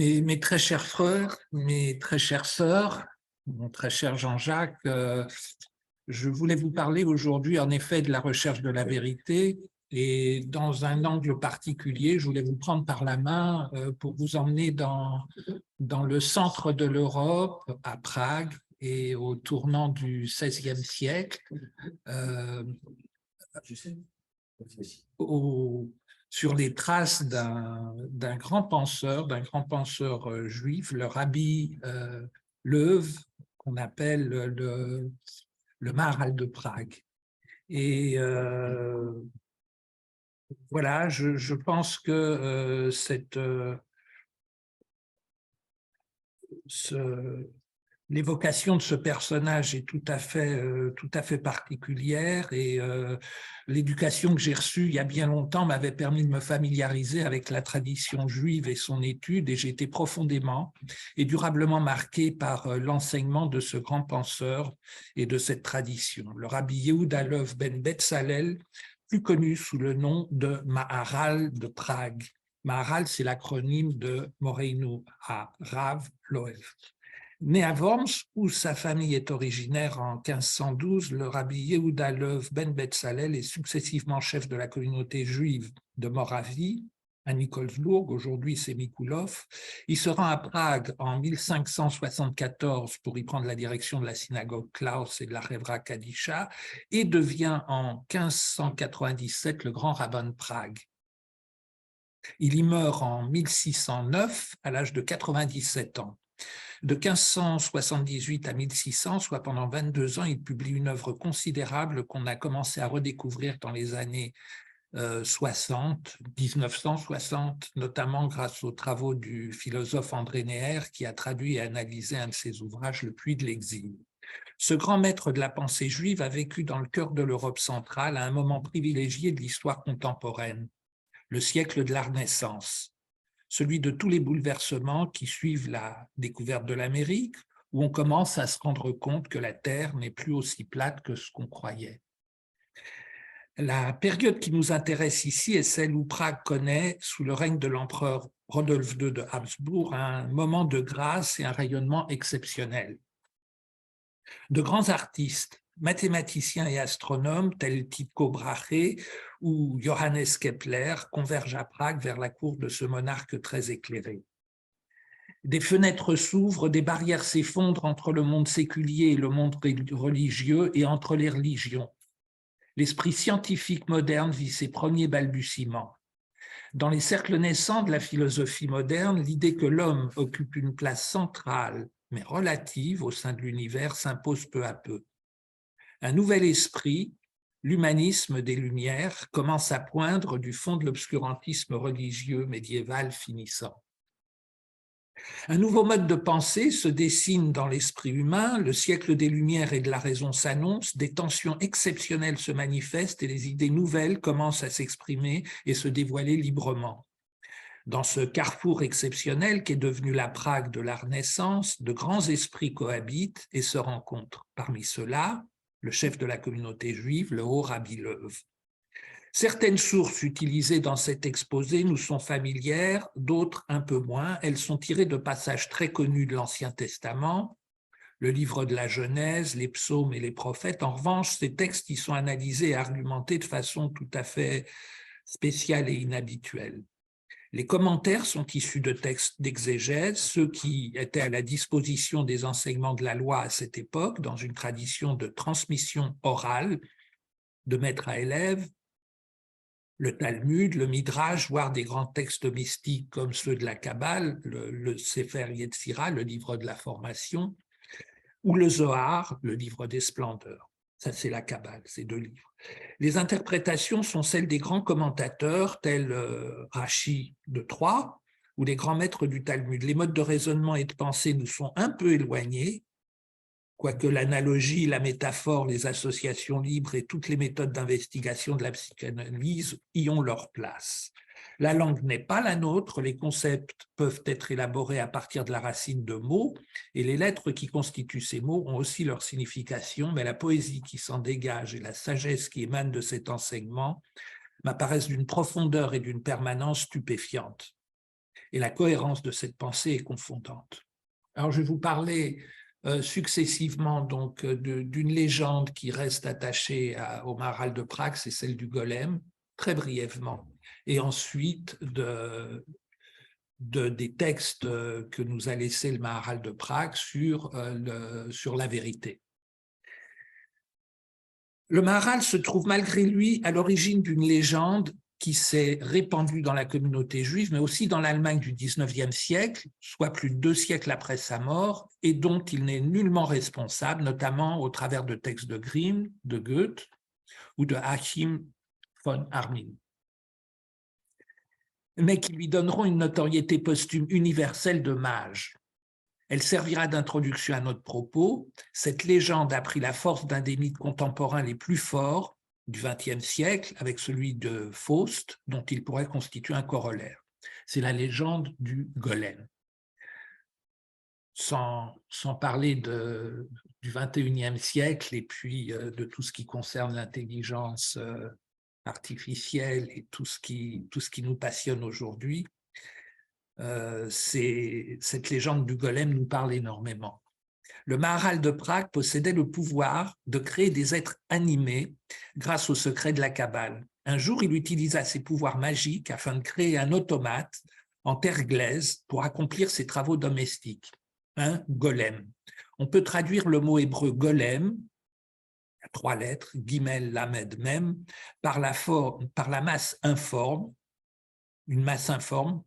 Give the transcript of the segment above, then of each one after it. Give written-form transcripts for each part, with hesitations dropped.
Mes très chers frères, mes très chères sœurs, mon très cher Jean-Jacques, je voulais vous parler aujourd'hui en effet de la recherche de la vérité et dans un angle particulier, je voulais vous prendre par la main pour vous emmener dans le centre de l'Europe, à Prague, et au tournant du XVIe siècle, sur les traces d'un grand penseur, juif, le rabbi Loew, qu'on appelle le Maharal de Prague. Et voilà, je pense que l'évocation de ce personnage est tout à fait particulière et l'éducation que j'ai reçue il y a bien longtemps m'avait permis de me familiariser avec la tradition juive et son étude, et j'ai été profondément et durablement marqué par l'enseignement de ce grand penseur et de cette tradition. Le rabbi Yehuda Lev ben Betzalel, plus connu sous le nom de Maharal de Prague. Maharal, c'est l'acronyme de Moreinu HaRav Loew. Né à Worms, où sa famille est originaire en 1512, le rabbi Yehuda Lev ben Betzalel est successivement chef de la communauté juive de Moravie, à Nikolsburg, aujourd'hui c'est Mikulov. Il se rend à Prague en 1574 pour y prendre la direction de la synagogue Klaus et de la Revra Kadisha, et devient en 1597 le grand rabbin de Prague. Il y meurt en 1609 à l'âge de 97 ans. De 1578 à 1600, soit pendant 22 ans, il publie une œuvre considérable qu'on a commencé à redécouvrir dans les années 1960, notamment grâce aux travaux du philosophe André Neher, qui a traduit et analysé un de ses ouvrages, Le Puits de l'exil. Ce grand maître de la pensée juive a vécu dans le cœur de l'Europe centrale à un moment privilégié de l'histoire contemporaine, le siècle de la Renaissance, celui de tous les bouleversements qui suivent la découverte de l'Amérique, où on commence à se rendre compte que la Terre n'est plus aussi plate que ce qu'on croyait. La période qui nous intéresse ici est celle où Prague connaît, sous le règne de l'empereur Rodolphe II de Habsbourg, un moment de grâce et un rayonnement exceptionnel. De grands artistes, mathématiciens et astronomes tels Tycho Brahe ou Johannes Kepler convergent à Prague vers la cour de ce monarque très éclairé. Des fenêtres s'ouvrent, des barrières s'effondrent entre le monde séculier et le monde religieux et entre les religions. L'esprit scientifique moderne vit ses premiers balbutiements. Dans les cercles naissants de la philosophie moderne, l'idée que l'homme occupe une place centrale, mais relative au sein de l'univers, s'impose peu à peu. Un nouvel esprit, l'humanisme des Lumières, commence à poindre du fond de l'obscurantisme religieux médiéval finissant. Un nouveau mode de pensée se dessine dans l'esprit humain, le siècle des Lumières et de la raison s'annonce, des tensions exceptionnelles se manifestent et les idées nouvelles commencent à s'exprimer et se dévoiler librement. Dans ce carrefour exceptionnel qu'est devenu la Prague de la Renaissance, de grands esprits cohabitent et se rencontrent. Parmi ceux-là, le chef de la communauté juive, le haut rabbi Loew. Certaines sources utilisées dans cet exposé nous sont familières, d'autres un peu moins. Elles sont tirées de passages très connus de l'Ancien Testament, le livre de la Genèse, les psaumes et les prophètes. En revanche, ces textes y sont analysés et argumentés de façon tout à fait spéciale et inhabituelle. Les commentaires sont issus de textes d'exégèse, ceux qui étaient à la disposition des enseignements de la loi à cette époque, dans une tradition de transmission orale, de maître à élève, le Talmud, le Midrash, voire des grands textes mystiques comme ceux de la Kabbale, le Sefer Yetzira, le livre de la formation, ou le Zohar, le livre des splendeurs. Ça, c'est la Kabbale, ces deux livres. Les interprétations sont celles des grands commentateurs tels Rashi de Troyes ou les grands maîtres du Talmud. Les modes de raisonnement et de pensée nous sont un peu éloignés, quoique l'analogie, la métaphore, les associations libres et toutes les méthodes d'investigation de la psychanalyse y ont leur place. La langue n'est pas la nôtre, les concepts peuvent être élaborés à partir de la racine de mots, et les lettres qui constituent ces mots ont aussi leur signification, mais la poésie qui s'en dégage et la sagesse qui émane de cet enseignement m'apparaissent d'une profondeur et d'une permanence stupéfiantes. et la cohérence de cette pensée est confondante. Alors, je vais vous parler successivement donc d'une légende qui reste attachée au Maharal de Prague, c'est celle du golem, très brièvement, et ensuite des textes que nous a laissé le Maharal de Prague sur la vérité. Le Maharal se trouve malgré lui à l'origine d'une légende qui s'est répandue dans la communauté juive, mais aussi dans l'Allemagne du XIXe siècle, soit plus de 2 siècles après sa mort, et dont il n'est nullement responsable, notamment au travers de textes de Grimm, de Goethe ou de Achim von Arnim, mais qui lui donneront une notoriété posthume universelle de mage. Elle servira d'introduction à notre propos. Cette légende a pris la force d'un des mythes contemporains les plus forts du XXe siècle, avec celui de Faust, dont il pourrait constituer un corollaire. C'est la légende du golem. Sans parler du XXIe siècle et puis de tout ce qui concerne l'intelligence artificielle et tout ce qui nous passionne aujourd'hui, cette légende du golem nous parle énormément. Le Maharal de Prague possédait le pouvoir de créer des êtres animés grâce au secret de la Kabbale. Un jour, il utilisa ses pouvoirs magiques afin de créer un automate en terre glaise pour accomplir ses travaux domestiques, un golem. On peut traduire le mot hébreu golem, à 3 lettres, guimel, lamed, mem, par la masse informe, une masse informe,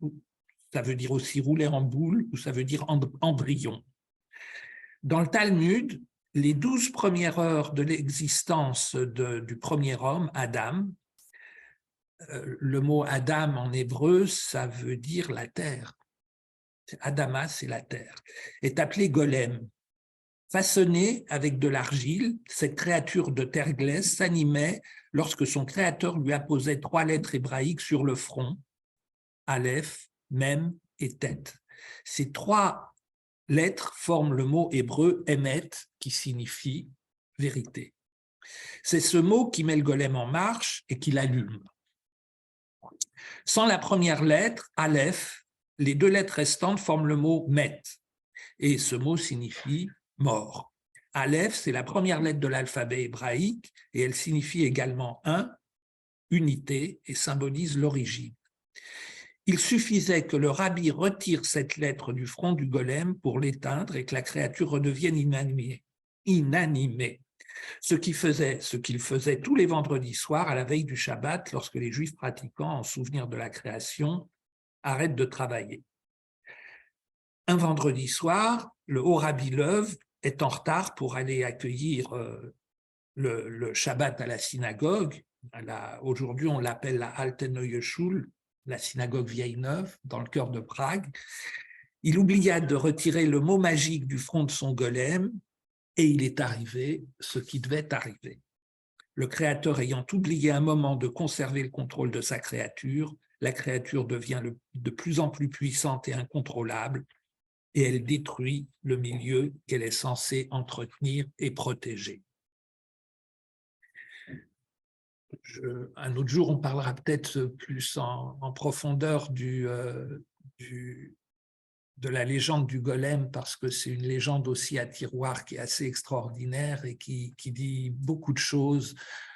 ça veut dire aussi rouler en boule, ou ça veut dire embryon. Dans le Talmud, les 12 premières heures de l'existence du premier homme, Adam, le mot Adam en hébreu, ça veut dire la terre. Adama, c'est la terre, est appelé golem. Façonné avec de l'argile, cette créature de terre glaise s'animait lorsque son créateur lui apposait 3 lettres hébraïques sur le front, Aleph, Mem et Tête. Ces 3 lettres forment le mot hébreu Emet, qui signifie vérité. C'est ce mot qui met le golem en marche et qui l'allume. Sans la première lettre, Aleph, les 2 lettres restantes forment le mot Met, et ce mot signifie mort. Aleph, c'est la première lettre de l'alphabet hébraïque, et elle signifie également un, unité, et symbolise l'origine. Il suffisait que le rabbi retire cette lettre du front du golem pour l'éteindre et que la créature redevienne inanimée. Ce qu'il faisait tous les vendredis soirs à la veille du Shabbat lorsque les Juifs pratiquants, en souvenir de la création, arrêtent de travailler. Un vendredi soir, le haut rabbi Lev est en retard pour aller accueillir le Shabbat à la synagogue. Aujourd'hui, on l'appelle la Alte Neue Schule, la synagogue vieille-neuve, dans le cœur de Prague. Il oublia de retirer le mot magique du front de son golem et il est arrivé ce qui devait arriver. Le créateur ayant oublié un moment de conserver le contrôle de sa créature, la créature devient de plus en plus puissante et incontrôlable et elle détruit le milieu qu'elle est censée entretenir et protéger. Un autre jour, on parlera peut-être plus en profondeur de la légende du golem, parce que c'est une légende aussi à tiroir qui est assez extraordinaire et qui dit beaucoup de choses,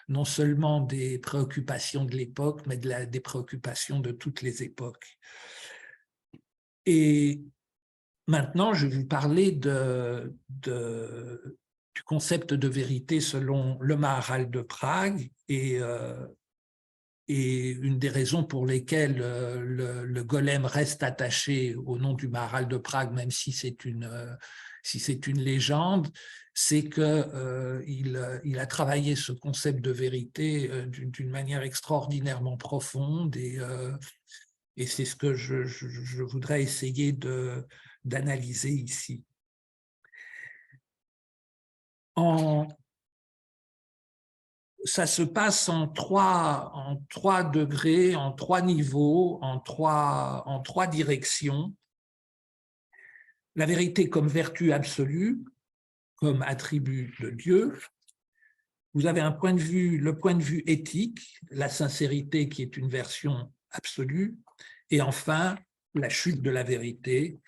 non seulement des préoccupations de l'époque, mais des préoccupations de toutes les époques. Et maintenant, je vais vous parler du concept de vérité selon le Maharal de Prague et une des raisons pour lesquelles le golem reste attaché au nom du Maharal de Prague, même si c'est une légende, c'est qu'il a travaillé ce concept de vérité d'une manière extraordinairement profonde et c'est ce que je voudrais essayer d'analyser ici. Ça se passe en trois degrés, en 3 niveaux, en trois directions. La vérité comme vertu absolue, comme attribut de Dieu. Vous avez le point de vue éthique, la sincérité qui est une version absolue. Et enfin, la chute de la vérité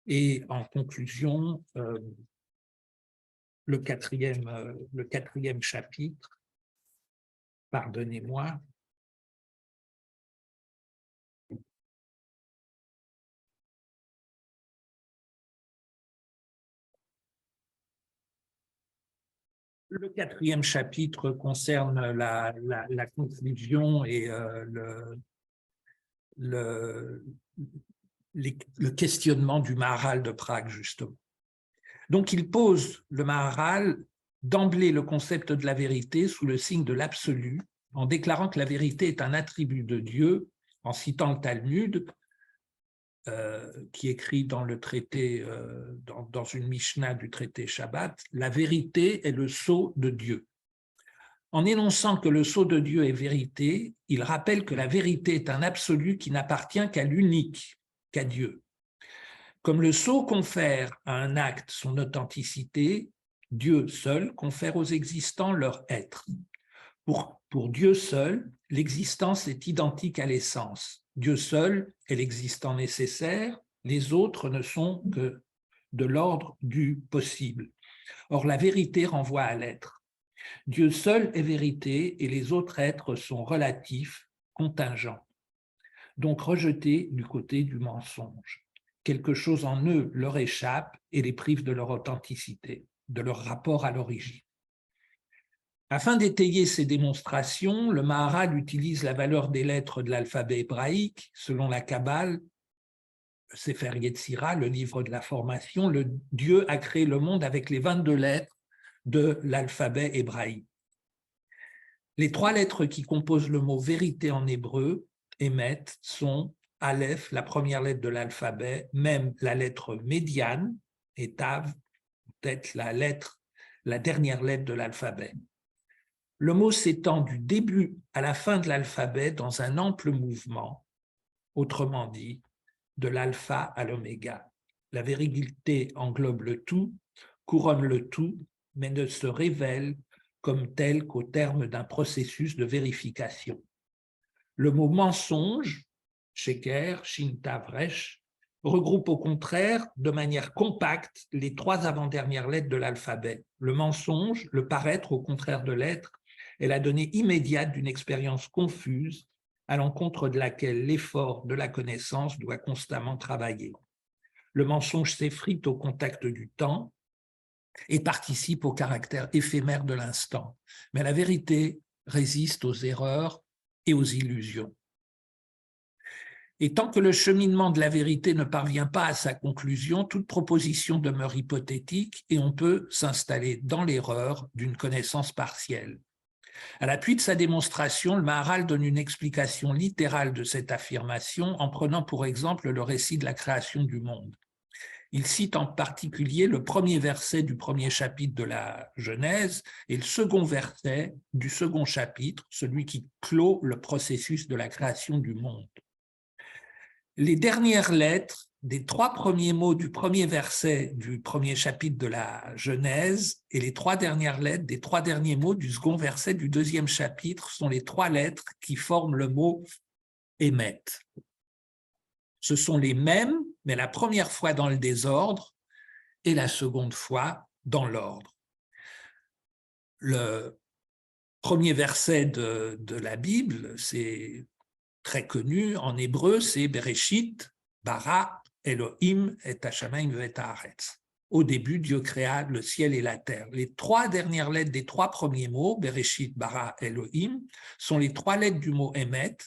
et en conclusion, le quatrième chapitre, pardonnez-moi. Le quatrième chapitre concerne la conclusion et le questionnement du Maharal de Prague, justement. Donc, il pose, le Maharal, d'emblée le concept de la vérité sous le signe de l'absolu, en déclarant que la vérité est un attribut de Dieu, en citant le Talmud, qui écrit dans le traité, dans une Mishnah du traité Shabbat, la vérité est le sceau de Dieu. En énonçant que le sceau de Dieu est vérité, il rappelle que la vérité est un absolu qui n'appartient qu'à l'unique, qu'à Dieu. Comme le sceau confère à un acte son authenticité, Dieu seul confère aux existants leur être. Pour Dieu seul, l'existence est identique à l'essence. Dieu seul est l'existant nécessaire, les autres ne sont que de l'ordre du possible. Or, la vérité renvoie à l'être. Dieu seul est vérité et les autres êtres sont relatifs, contingents, donc rejetés du côté du mensonge. Quelque chose en eux leur échappe et les prive de leur authenticité, de leur rapport à l'origine. Afin d'étayer ces démonstrations, le Maharal utilise la valeur des lettres de l'alphabet hébraïque. Selon la Kabbale, le Sefer Yetzira, le livre de la formation, le Dieu a créé le monde avec les 22 lettres de l'alphabet hébraïque. Les 3 lettres qui composent le mot vérité en hébreu, Emet, sont Aleph, la première lettre de l'alphabet, même la lettre médiane, et Tav, peut-être la dernière lettre de l'alphabet. Le mot s'étend du début à la fin de l'alphabet dans un ample mouvement, autrement dit, de l'alpha à l'oméga. La vérité englobe le tout, couronne le tout, mais ne se révèle comme tel qu'au terme d'un processus de vérification. Le mot mensonge, sheker, shintavresh, regroupe au contraire de manière compacte les 3 avant-dernières lettres de l'alphabet. Le mensonge, le paraître au contraire de l'être, est la donnée immédiate d'une expérience confuse à l'encontre de laquelle l'effort de la connaissance doit constamment travailler. Le mensonge s'effrite au contact du temps et participe au caractère éphémère de l'instant. Mais la vérité résiste aux erreurs et aux illusions. Et tant que le cheminement de la vérité ne parvient pas à sa conclusion, toute proposition demeure hypothétique et on peut s'installer dans l'erreur d'une connaissance partielle. À l'appui de sa démonstration, le Maharal donne une explication littérale de cette affirmation en prenant pour exemple le récit de la création du monde. Il cite en particulier le premier verset du premier chapitre de la Genèse et le second verset du second chapitre, celui qui clôt le processus de la création du monde. Les dernières lettres des 3 premiers mots du premier verset du premier chapitre de la Genèse et les 3 dernières lettres des 3 derniers mots du second verset du deuxième chapitre sont les 3 lettres qui forment le mot « émet ». Ce sont les mêmes, mais la première fois dans le désordre et la seconde fois dans l'ordre. Le premier verset de la Bible, c'est très connu en hébreu, c'est Bereshit, bara, Elohim et Hashamayim et Haaretz. Au début, Dieu créa le ciel et la terre. Les 3 dernières lettres des 3 premiers mots, Bereshit, bara, Elohim, sont les 3 lettres du mot Emet,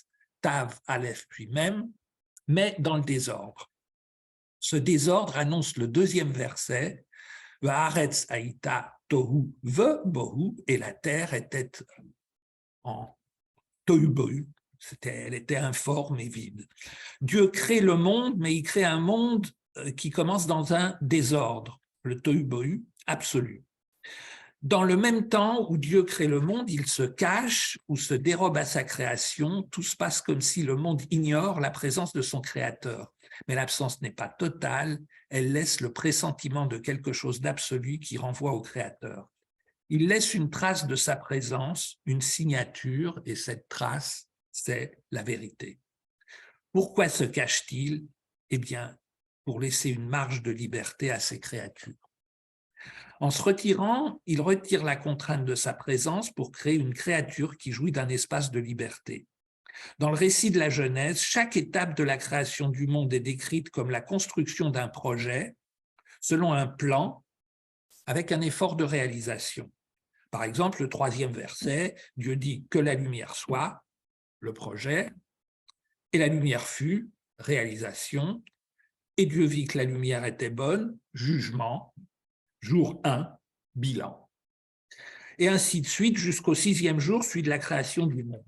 Tav, Aleph, puis Mem, mais dans le désordre. Ce désordre annonce le deuxième verset, Haaretz haïta tohu ve bohu, et la terre était en tohu bohu. Elle était informe et vide. Dieu crée le monde, mais il crée un monde qui commence dans un désordre, le tohu-bohu absolu. Dans le même temps où Dieu crée le monde, il se cache ou se dérobe à sa création. Tout se passe comme si le monde ignore la présence de son créateur. Mais l'absence n'est pas totale, elle laisse le pressentiment de quelque chose d'absolu qui renvoie au créateur. Il laisse une trace de sa présence, une signature, et cette trace, c'est la vérité. Pourquoi se cache-t-il? Eh bien, pour laisser une marge de liberté à ces créatures. En se retirant, il retire la contrainte de sa présence pour créer une créature qui jouit d'un espace de liberté. Dans le récit de la Genèse, chaque étape de la création du monde est décrite comme la construction d'un projet selon un plan avec un effort de réalisation. Par exemple, le 3e verset, Dieu dit que la lumière soit, le projet, et la lumière fut, réalisation, et Dieu vit que la lumière était bonne, jugement, jour 1, bilan. Et ainsi de suite jusqu'au 6e jour, celui de la création du monde.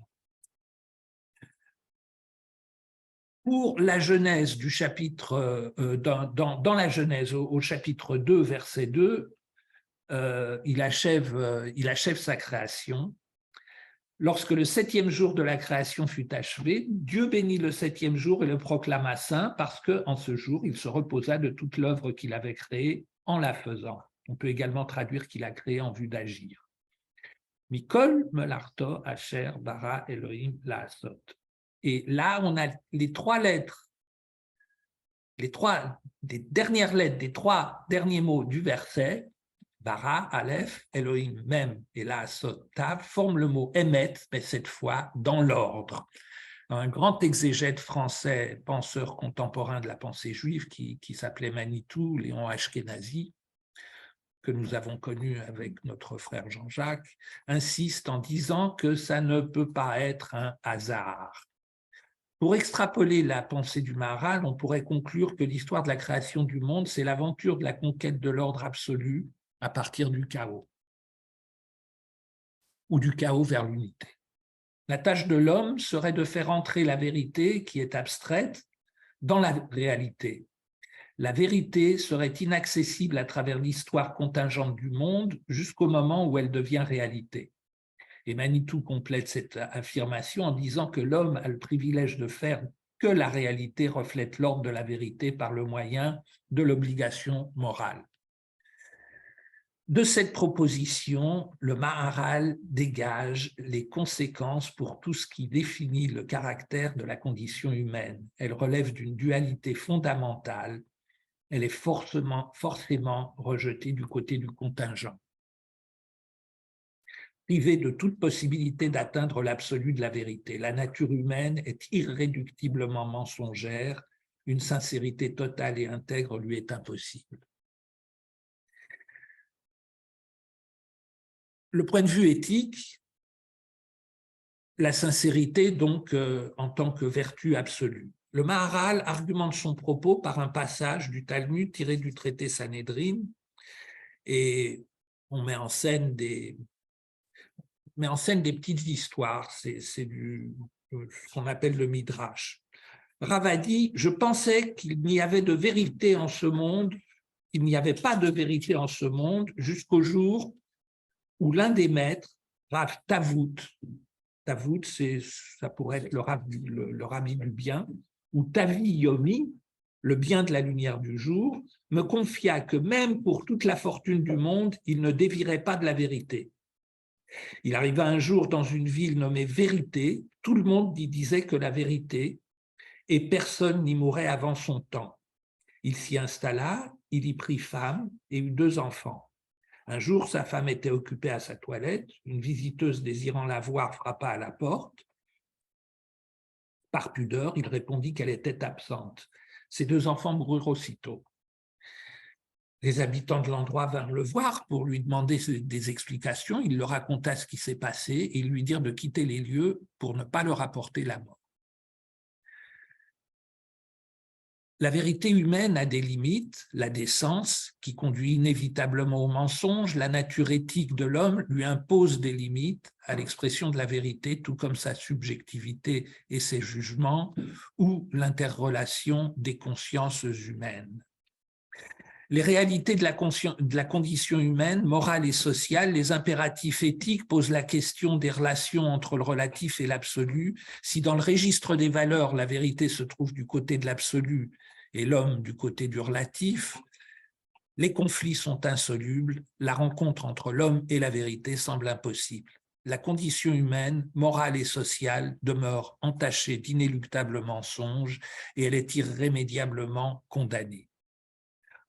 Pour la Genèse du chapitre, dans la Genèse, au chapitre 2, verset 2, il achève sa création. Lorsque le 7e jour de la création fut achevé, Dieu bénit le 7e jour et le proclama saint parce qu'en ce jour, il se reposa de toute l'œuvre qu'il avait créée en la faisant. On peut également traduire qu'il a créé en vue d'agir. Mikol melarto asher bara Elohim laasot. Et là, on a les 3 lettres, des dernières lettres, des 3 derniers mots du verset, bara, aleph, Elohim, mem et laasot, tav, forment le mot emet, mais cette fois dans l'ordre. Un grand exégète français, penseur contemporain de la pensée juive, qui s'appelait Manitou, Léon Ashkenazi, que nous avons connu avec notre frère Jean-Jacques, insiste en disant que ça ne peut pas être un hasard. Pour extrapoler la pensée du Maharal, on pourrait conclure que l'histoire de la création du monde, c'est l'aventure de la conquête de l'ordre absolu à partir du chaos, ou du chaos vers l'unité. La tâche de l'homme serait de faire entrer la vérité, qui est abstraite, dans la réalité. La vérité serait inaccessible à travers l'histoire contingente du monde jusqu'au moment où elle devient réalité. Et Manitou complète cette affirmation en disant que l'homme a le privilège de faire que la réalité reflète l'ordre de la vérité par le moyen de l'obligation morale. De cette proposition, le Maharal dégage les conséquences pour tout ce qui définit le caractère de la condition humaine. Elle relève d'une dualité fondamentale. Elle est forcément rejetée du côté du contingent. Privée de toute possibilité d'atteindre l'absolu de la vérité, la nature humaine est irréductiblement mensongère, une sincérité totale et intègre lui est impossible. Le point de vue éthique, la sincérité donc en tant que vertu absolue. Le Maharal argumente son propos par un passage du Talmud tiré du traité Sanhédrin et on met en scène des petites histoires, c'est ce qu'on appelle le Midrash. Rav a dit, je pensais qu'il n'y avait de vérité en ce monde, il n'y avait pas de vérité en ce monde jusqu'au jour où l'un des maîtres, Rav Tavout, ça pourrait être le rabbi du bien, ou Tavi Yomi, le bien de la lumière du jour, me confia que même pour toute la fortune du monde, il ne dévierait pas de la vérité. Il arriva un jour dans une ville nommée Vérité, tout le monde y disait que la vérité, et personne n'y mourrait avant son temps. Il s'y installa, il y prit femme et eut 2 enfants. Un jour, sa femme était occupée à sa toilette, une visiteuse désirant la voir frappa à la porte. Par pudeur, il répondit qu'elle était absente. Ses 2 enfants moururent aussitôt. Les habitants de l'endroit vinrent le voir pour lui demander des explications. Il leur raconta ce qui s'est passé et lui dirent de quitter les lieux pour ne pas leur apporter la mort. La vérité humaine a des limites, la décence, qui conduit inévitablement au mensonge, la nature éthique de l'homme lui impose des limites à l'expression de la vérité, tout comme sa subjectivité et ses jugements, ou l'interrelation des consciences humaines. Les réalités de la condition humaine, morale et sociale, les impératifs éthiques posent la question des relations entre le relatif et l'absolu. Si dans le registre des valeurs, la vérité se trouve du côté de l'absolu et l'homme du côté du relatif, les conflits sont insolubles, la rencontre entre l'homme et la vérité semble impossible. la condition humaine, morale et sociale, demeure entachée d'inéluctables mensonges et elle est irrémédiablement condamnée.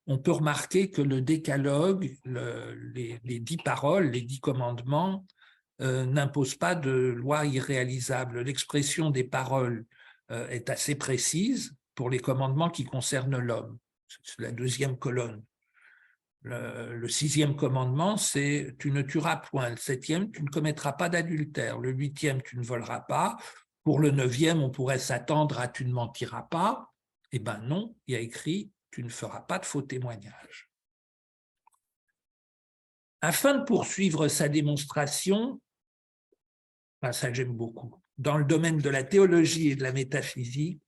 On peut remarquer que le décalogue, les 10 paroles, les 10 commandements, n'imposent pas de loi irréalisable. L'expression des paroles est assez précise pour les commandements qui concernent l'homme. C'est la deuxième colonne. Le 6e commandement, c'est « tu ne tueras point ». Le 7e, « tu ne commettras pas d'adultère ». Le 8e, « tu ne voleras pas ». Pour le 9e, on pourrait s'attendre à « tu ne mentiras pas ». Eh bien non, il y a écrit « tu ne feras pas de faux témoignages ». Afin de poursuivre sa démonstration, ça j'aime beaucoup, dans le domaine de la théologie et de la métaphysique,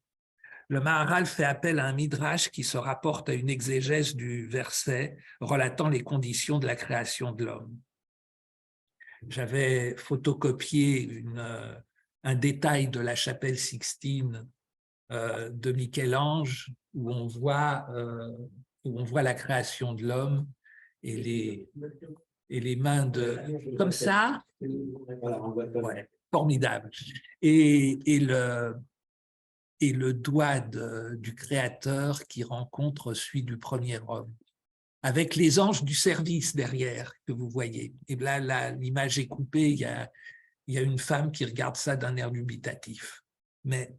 le Maharal fait appel à un midrash qui se rapporte à une exégèse du verset relatant les conditions de la création de l'homme. J'avais photocopié un détail de la chapelle Sixtine de Michel-Ange où on voit la création de l'homme et les mains de... Comme ça, ouais, formidable. Et le doigt du Créateur qui rencontre celui du premier homme, avec les anges du service derrière que vous voyez. Et là, l'image est coupée, il y a une femme qui regarde ça d'un air dubitatif. Mais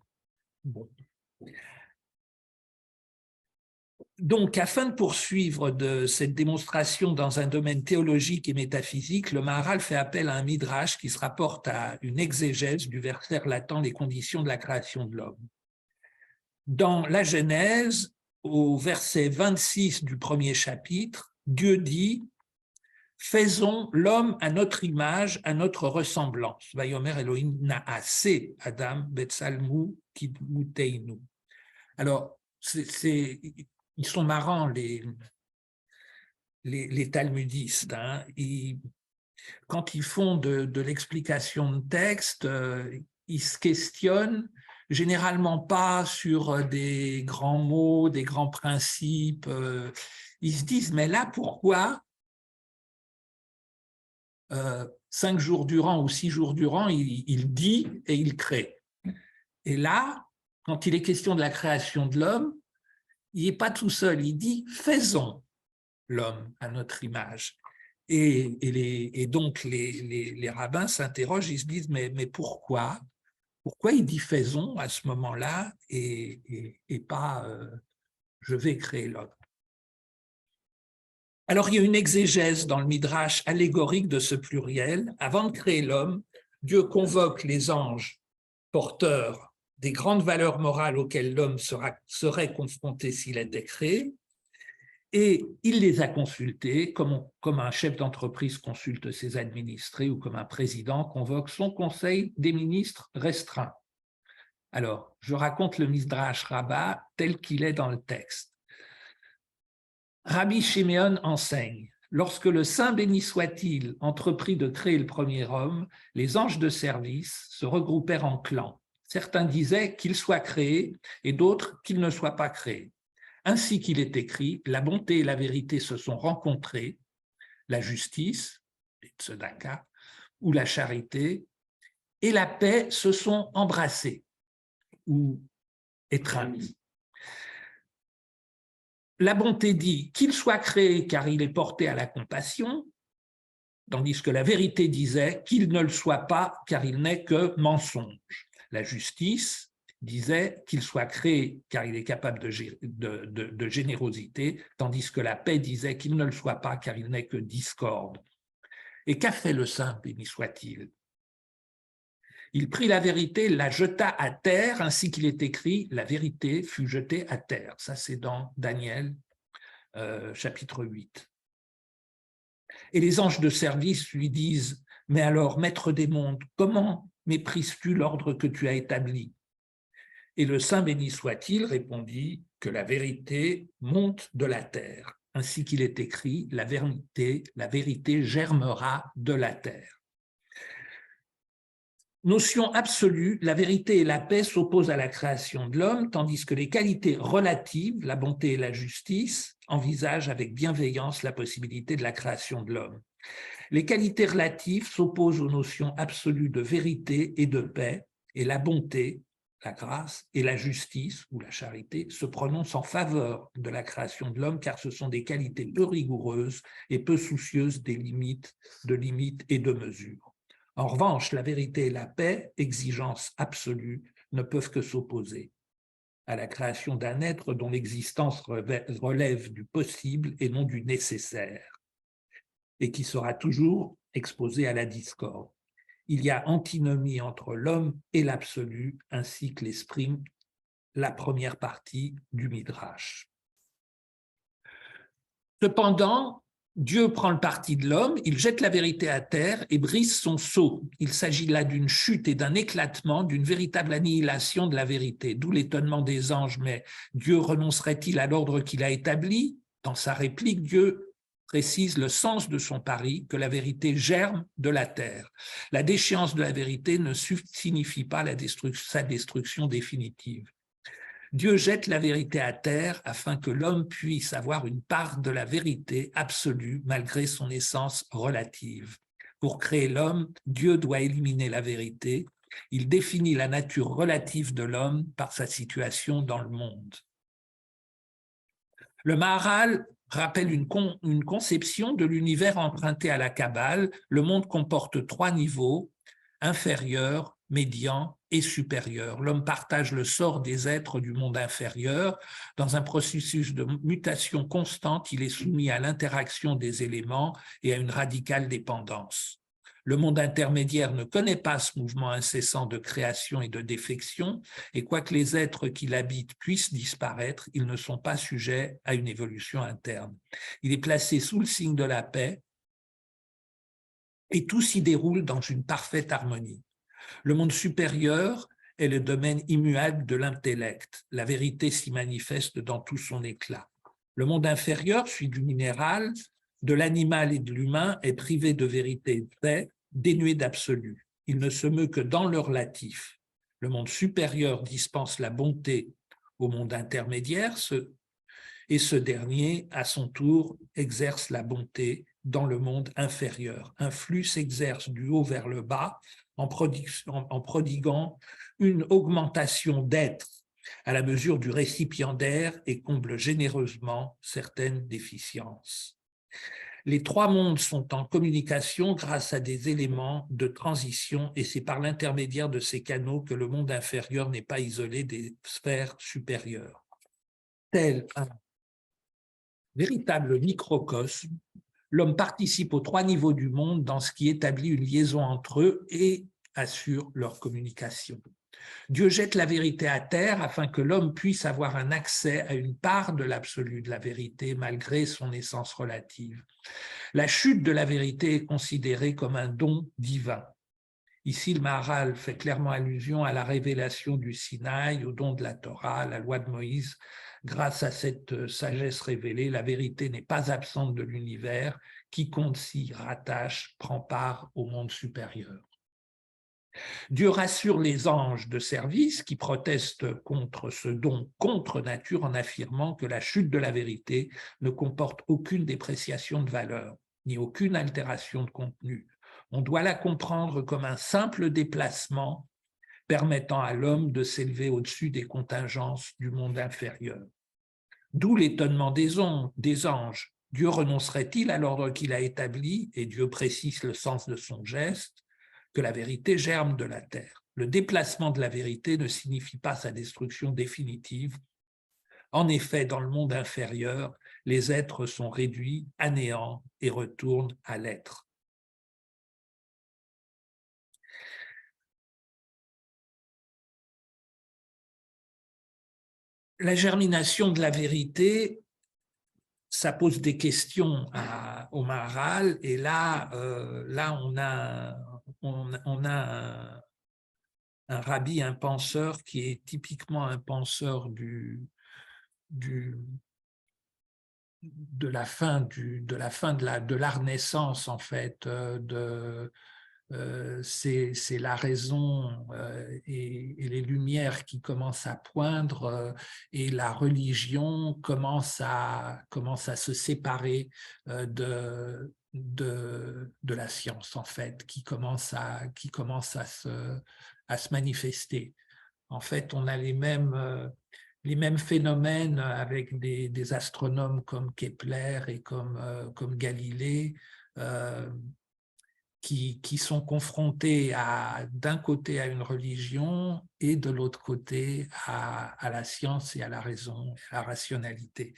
bon. Donc, afin de poursuivre cette démonstration dans un domaine théologique et métaphysique, le Maharal fait appel à un midrash qui se rapporte à une exégèse du verset relatant les conditions de la création de l'homme. Dans la Genèse, au verset 26 du premier chapitre, Dieu dit « Faisons l'homme à notre image, à notre ressemblance. Vayomer Elohim na'aseh Adam betsalmu kidmuteinu. » Alors, ils sont marrants, les talmudistes. Hein. Quand ils font de l'explication de texte, ils se questionnent généralement pas sur des grands mots, des grands principes. Ils se disent, mais là, pourquoi 5 jours durant ou 6 jours durant, il dit et il crée. Et là, quand il est question de la création de l'homme, il n'est pas tout seul, il dit « faisons l'homme à notre image ». Et donc les rabbins s'interrogent, ils se disent « mais pourquoi ? Pourquoi il dit « faisons » à ce moment-là et pas « je vais créer l'homme ». Alors il y a une exégèse dans le Midrash allégorique de ce pluriel. Avant de créer l'homme, Dieu convoque les anges porteurs des grandes valeurs morales auxquelles l'homme serait confronté s'il était créé, et il les a consultés comme un chef d'entreprise consulte ses administrés ou comme un président convoque son conseil des ministres restreint. Alors, je raconte le Midrash Rabbah tel qu'il est dans le texte. Rabbi Shimeon enseigne « Lorsque le Saint béni soit-il entreprit de créer le premier homme, les anges de service se regroupèrent en clans. Certains disaient qu'il soit créé et d'autres qu'il ne soit pas créé. Ainsi qu'il est écrit, la bonté et la vérité se sont rencontrées, la justice, les tzedaka, ou la charité, et la paix se sont embrassées ou étreintes. La bonté dit qu'il soit créé car il est porté à la compassion, tandis que la vérité disait qu'il ne le soit pas car il n'est que mensonge. La justice disait qu'il soit créé car il est capable de générosité, tandis que la paix disait qu'il ne le soit pas car il n'est que discorde. Et qu'a fait le saint, béni soit-il? Il prit la vérité, la jeta à terre, ainsi qu'il est écrit, la vérité fut jetée à terre. Ça, c'est dans Daniel, chapitre 8. Et les anges de service lui disent, mais alors, maître des mondes, comment méprises-tu l'ordre que tu as établi? Et le saint béni soit-il répondit que la vérité monte de la terre, ainsi qu'il est écrit, la vérité germera de la terre. Notion absolue, la vérité et la paix s'opposent à la création de l'homme, tandis que les qualités relatives, la bonté et la justice, envisagent avec bienveillance la possibilité de la création de l'homme. Les qualités relatives s'opposent aux notions absolues de vérité et de paix, et la bonté, la grâce et la justice ou la charité se prononcent en faveur de la création de l'homme, car ce sont des qualités peu rigoureuses et peu soucieuses des limites et de mesures. En revanche, la vérité et la paix, exigences absolues, ne peuvent que s'opposer à la création d'un être dont l'existence relève du possible et non du nécessaire, et qui sera toujours exposé à la discorde. Il y a antinomie entre l'homme et l'absolu, ainsi que l'exprime la première partie du Midrash. Cependant, Dieu prend le parti de l'homme, il jette la vérité à terre et brise son sceau. Il s'agit là d'une chute et d'un éclatement, d'une véritable annihilation de la vérité, d'où l'étonnement des anges. Mais Dieu renoncerait-il à l'ordre qu'il a établi? Dans sa réplique, Dieu précise le sens de son pari, que la vérité germe de la terre. La déchéance de la vérité ne signifie pas sa destruction définitive. Dieu jette la vérité à terre afin que l'homme puisse avoir une part de la vérité absolue malgré son essence relative. Pour créer l'homme, Dieu doit éliminer la vérité. Il définit la nature relative de l'homme par sa situation dans le monde. Le Maharal rappelle une conception de l'univers empruntée à la Kabbale. Le monde comporte 3 niveaux, inférieur, médian et supérieur. L'homme partage le sort des êtres du monde inférieur. Dans un processus de mutation constante, il est soumis à l'interaction des éléments et à une radicale dépendance. Le monde intermédiaire ne connaît pas ce mouvement incessant de création et de défection, et quoique les êtres qui l'habitent puissent disparaître, ils ne sont pas sujets à une évolution interne. Il est placé sous le signe de la paix, et tout s'y déroule dans une parfaite harmonie. Le monde supérieur est le domaine immuable de l'intellect. La vérité s'y manifeste dans tout son éclat. Le monde inférieur, celui du minéral, de l'animal et de l'humain, est privé de vérité et de paix, dénué d'absolu. Il ne se meut que dans le relatif. Le monde supérieur dispense la bonté au monde intermédiaire, et ce dernier, à son tour, exerce la bonté dans le monde inférieur. Un flux s'exerce du haut vers le bas en prodiguant une augmentation d'être à la mesure du récipiendaire et comble généreusement certaines déficiences. Les 3 mondes sont en communication grâce à des éléments de transition et c'est par l'intermédiaire de ces canaux que le monde inférieur n'est pas isolé des sphères supérieures. Tel un véritable microcosme, l'homme participe aux 3 niveaux du monde dans ce qui établit une liaison entre eux et assure leur communication. Dieu jette la vérité à terre afin que l'homme puisse avoir un accès à une part de l'absolu de la vérité malgré son essence relative. La chute de la vérité est considérée comme un don divin. Ici, le Maharal fait clairement allusion à la révélation du Sinaï, au don de la Torah, à la loi de Moïse. Grâce à cette sagesse révélée, la vérité n'est pas absente de l'univers. Quiconque s'y rattache prend part au monde supérieur. Dieu rassure les anges de service qui protestent contre ce don contre nature en affirmant que la chute de la vérité ne comporte aucune dépréciation de valeur, ni aucune altération de contenu. On doit la comprendre comme un simple déplacement permettant à l'homme de s'élever au-dessus des contingences du monde inférieur. D'où l'étonnement des anges. Dieu renoncerait-il à l'ordre qu'il a établi, et Dieu précise le sens de son geste, que la vérité germe de la terre. Le déplacement de la vérité ne signifie pas sa destruction définitive. En effet, dans le monde inférieur, les êtres sont réduits à néant et retournent à l'être. La germination de la vérité, ça pose des questions au Maharal, et là on a un rabbi, un penseur qui est typiquement un penseur de la fin de la Renaissance, en fait, c'est la raison et les lumières qui commencent à poindre et la religion commence à se séparer de la science, en fait, qui commence à se manifester. En fait, on a les mêmes phénomènes avec des astronomes comme Kepler et comme Galilée, qui sont confrontés d'un côté à une religion et de l'autre côté à la science et à la raison, à la rationalité.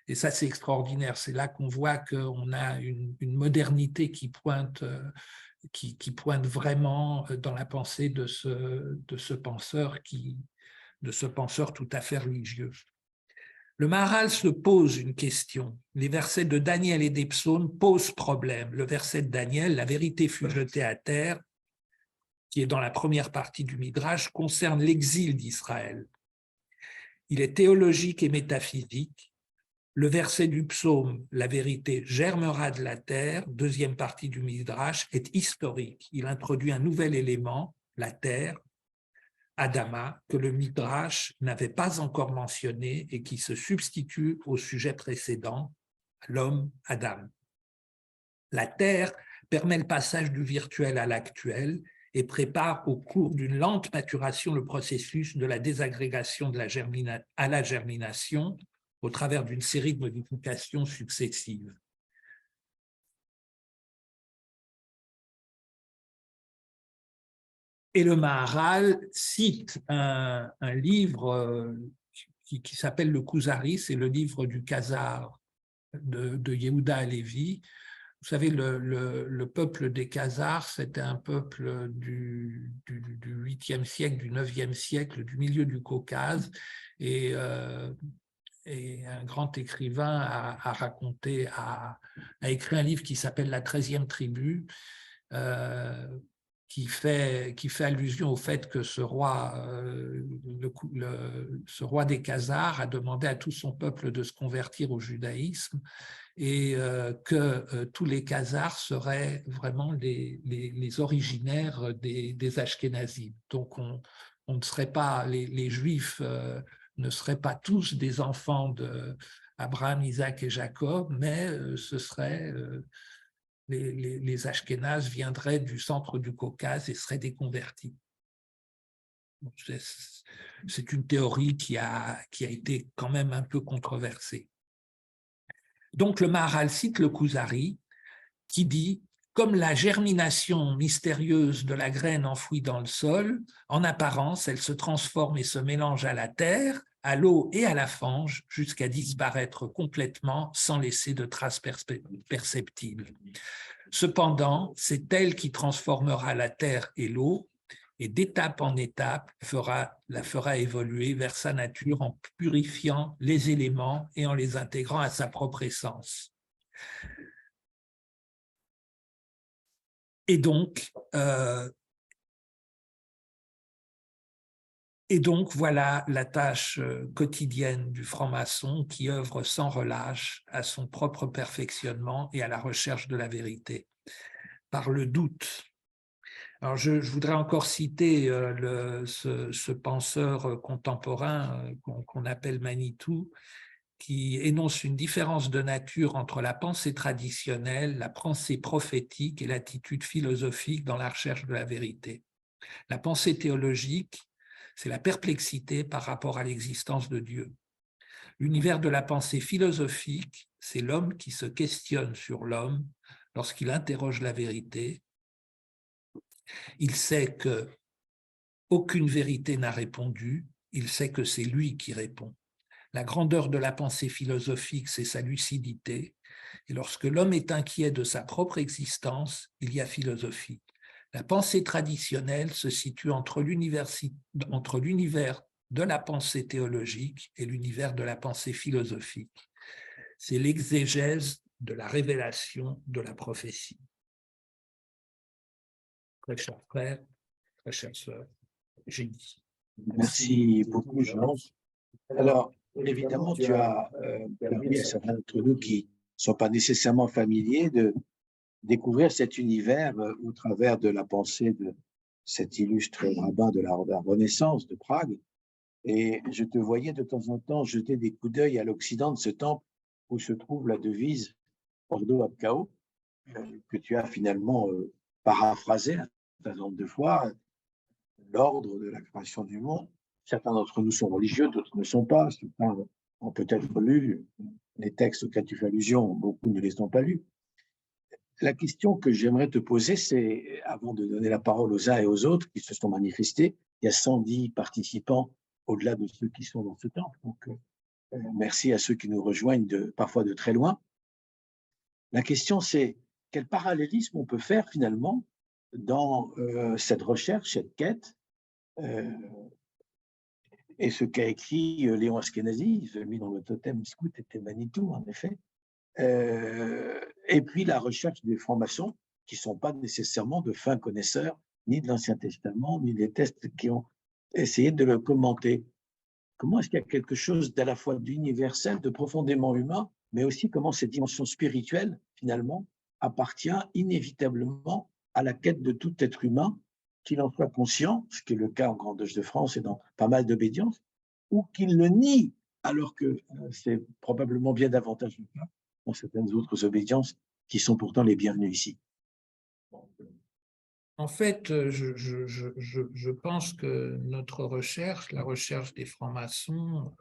Et ça, c'est extraordinaire. C'est là qu'on voit qu'on a une modernité qui pointe vraiment dans la pensée de ce penseur tout à fait religieux. Le Maharal se pose une question. Les versets de Daniel et des psaumes posent problème. Le verset de Daniel, la vérité fut jetée à terre, qui est dans la première partie du Midrash, concerne l'exil d'Israël. Il est théologique et métaphysique. Le verset du psaume, la vérité germera de la terre, deuxième partie du Midrash, est historique. Il introduit un nouvel élément, la terre, Adama, que le Midrash n'avait pas encore mentionné et qui se substitue au sujet précédent, l'homme Adam. La Terre permet le passage du virtuel à l'actuel et prépare au cours d'une lente maturation le processus de la désagrégation à la germination au travers d'une série de modifications successives. Et le Maharal cite un livre qui s'appelle le Kuzari, c'est le livre du Khazar de Yehuda Halevi. Vous savez, le peuple des Khazars, c'était un peuple du 8e siècle, du 9e siècle, du milieu du Caucase, et un grand écrivain a écrit un livre qui s'appelle La 13e tribu, qui fait allusion au fait que ce roi des Khazars a demandé à tout son peuple de se convertir au judaïsme et que tous les Khazars seraient vraiment les originaires des Ashkénazim. Donc on ne serait pas, les Juifs ne seraient pas tous des enfants d'Abraham, Isaac et Jacob, mais ce serait les Ashkénazes viendraient du centre du Caucase et seraient des convertis. C'est une théorie qui a été quand même un peu controversée. Donc le Maharal cite le Kuzari qui dit « Comme la germination mystérieuse de la graine enfouie dans le sol, en apparence, elle se transforme et se mélange à la terre, à l'eau et à la fange jusqu'à disparaître complètement sans laisser de traces perceptibles. Cependant, c'est elle qui transformera la terre et l'eau et d'étape en étape la fera évoluer vers sa nature en purifiant les éléments et en les intégrant à sa propre essence. » Et donc, voilà la tâche quotidienne du franc-maçon qui œuvre sans relâche à son propre perfectionnement et à la recherche de la vérité, par le doute. Alors, je voudrais encore citer ce penseur contemporain qu'on appelle Manitou, qui énonce une différence de nature entre la pensée traditionnelle, la pensée prophétique et l'attitude philosophique dans la recherche de la vérité. La pensée théologique, c'est la perplexité par rapport à l'existence de Dieu. L'univers de la pensée philosophique, c'est l'homme qui se questionne sur l'homme lorsqu'il interroge la vérité. Il sait qu'aucune vérité n'a répondu, il sait que c'est lui qui répond. La grandeur de la pensée philosophique, c'est sa lucidité. Et lorsque l'homme est inquiet de sa propre existence, il y a philosophie. La pensée traditionnelle se situe entre l'univers de la pensée théologique et l'univers de la pensée philosophique. C'est l'exégèse de la révélation de la prophétie. Très chers frères, très chères sœurs, j'ai dit. Merci beaucoup, Jean. Alors, évidemment, tu as permis à certains d'entre nous qui ne sont pas nécessairement familiers de découvrir cet univers au travers de la pensée de cet illustre rabbin de la Renaissance de Prague. Et je te voyais de temps en temps jeter des coups d'œil à l'occident de ce temple où se trouve la devise Ordo ab Chao. que tu as finalement paraphrasé un certain nombre de fois, l'ordre de la création du monde. Certains d'entre nous sont religieux, d'autres ne sont pas. Certains ont peut-être lu les textes auxquels tu fais allusion, beaucoup ne les ont pas lus. La question que j'aimerais te poser, c'est, avant de donner la parole aux uns et aux autres qui se sont manifestés, il y a 110 participants au-delà de ceux qui sont dans ce temple. Donc, merci à ceux qui nous rejoignent parfois de très loin. La question, c'est quel parallélisme on peut faire finalement dans cette recherche, cette quête, et ce qu'a écrit Léon Askenazi, celui dont le totem scout était Manitou, en effet, et puis la recherche des francs-maçons, qui ne sont pas nécessairement de fins connaisseurs, ni de l'Ancien Testament, ni des textes qui ont essayé de le commenter. Comment est-ce qu'il y a quelque chose d'à la fois d'universel, de profondément humain, mais aussi comment cette dimension spirituelle, finalement, appartient inévitablement à la quête de tout être humain, qu'il en soit conscient, ce qui est le cas en Grand-Duché de France et dans pas mal d'obédiences, ou qu'il le nie, alors que c'est probablement bien davantage le cas dans certaines autres obédiences qui sont pourtant les bienvenues ici. En fait, je pense que notre recherche, la recherche des francs-maçons,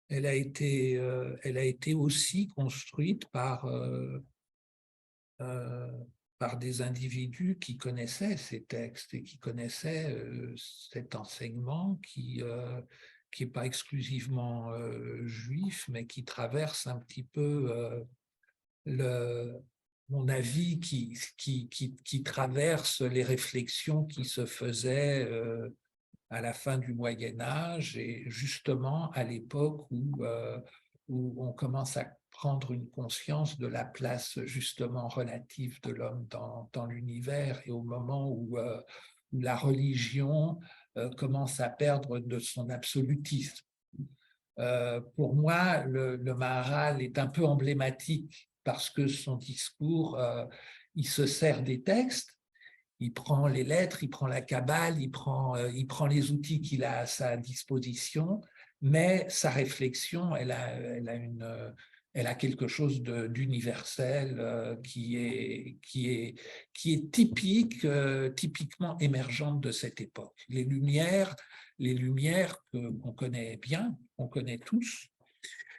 elle a été aussi construite par des individus qui connaissaient ces textes et qui connaissaient cet enseignement qui n'est pas exclusivement juif, mais qui traverse un petit peu mon avis, qui traverse les réflexions qui se faisaient à la fin du Moyen-Âge et justement à l'époque où on commence à prendre une conscience de la place justement relative de l'homme dans l'univers et au moment où la religion commence à perdre de son absolutisme. Pour moi, le Maharal est un peu emblématique parce que son discours, il se sert des textes, il prend les lettres, il prend la Kabbale, il prend les outils qu'il a à sa disposition, mais sa réflexion, elle a quelque chose d'universel qui est typiquement émergente de cette époque. Les Lumières qu'on connaît bien, qu'on connaît tous,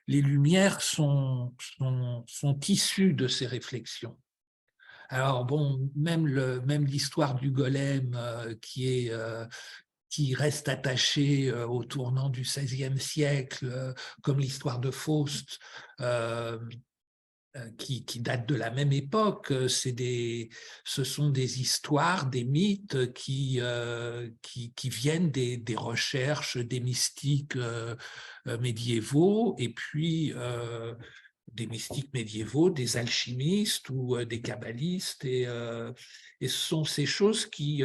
les Lumières sont issues de ces réflexions. Alors bon, même l'histoire du golem qui reste attachée au tournant du XVIe siècle, comme l'histoire de Faust, qui date de la même époque, ce sont des histoires, des mythes qui viennent des recherches des mystiques médiévaux et puis des mystiques médiévaux, des alchimistes ou des kabbalistes, et ce sont ces choses qui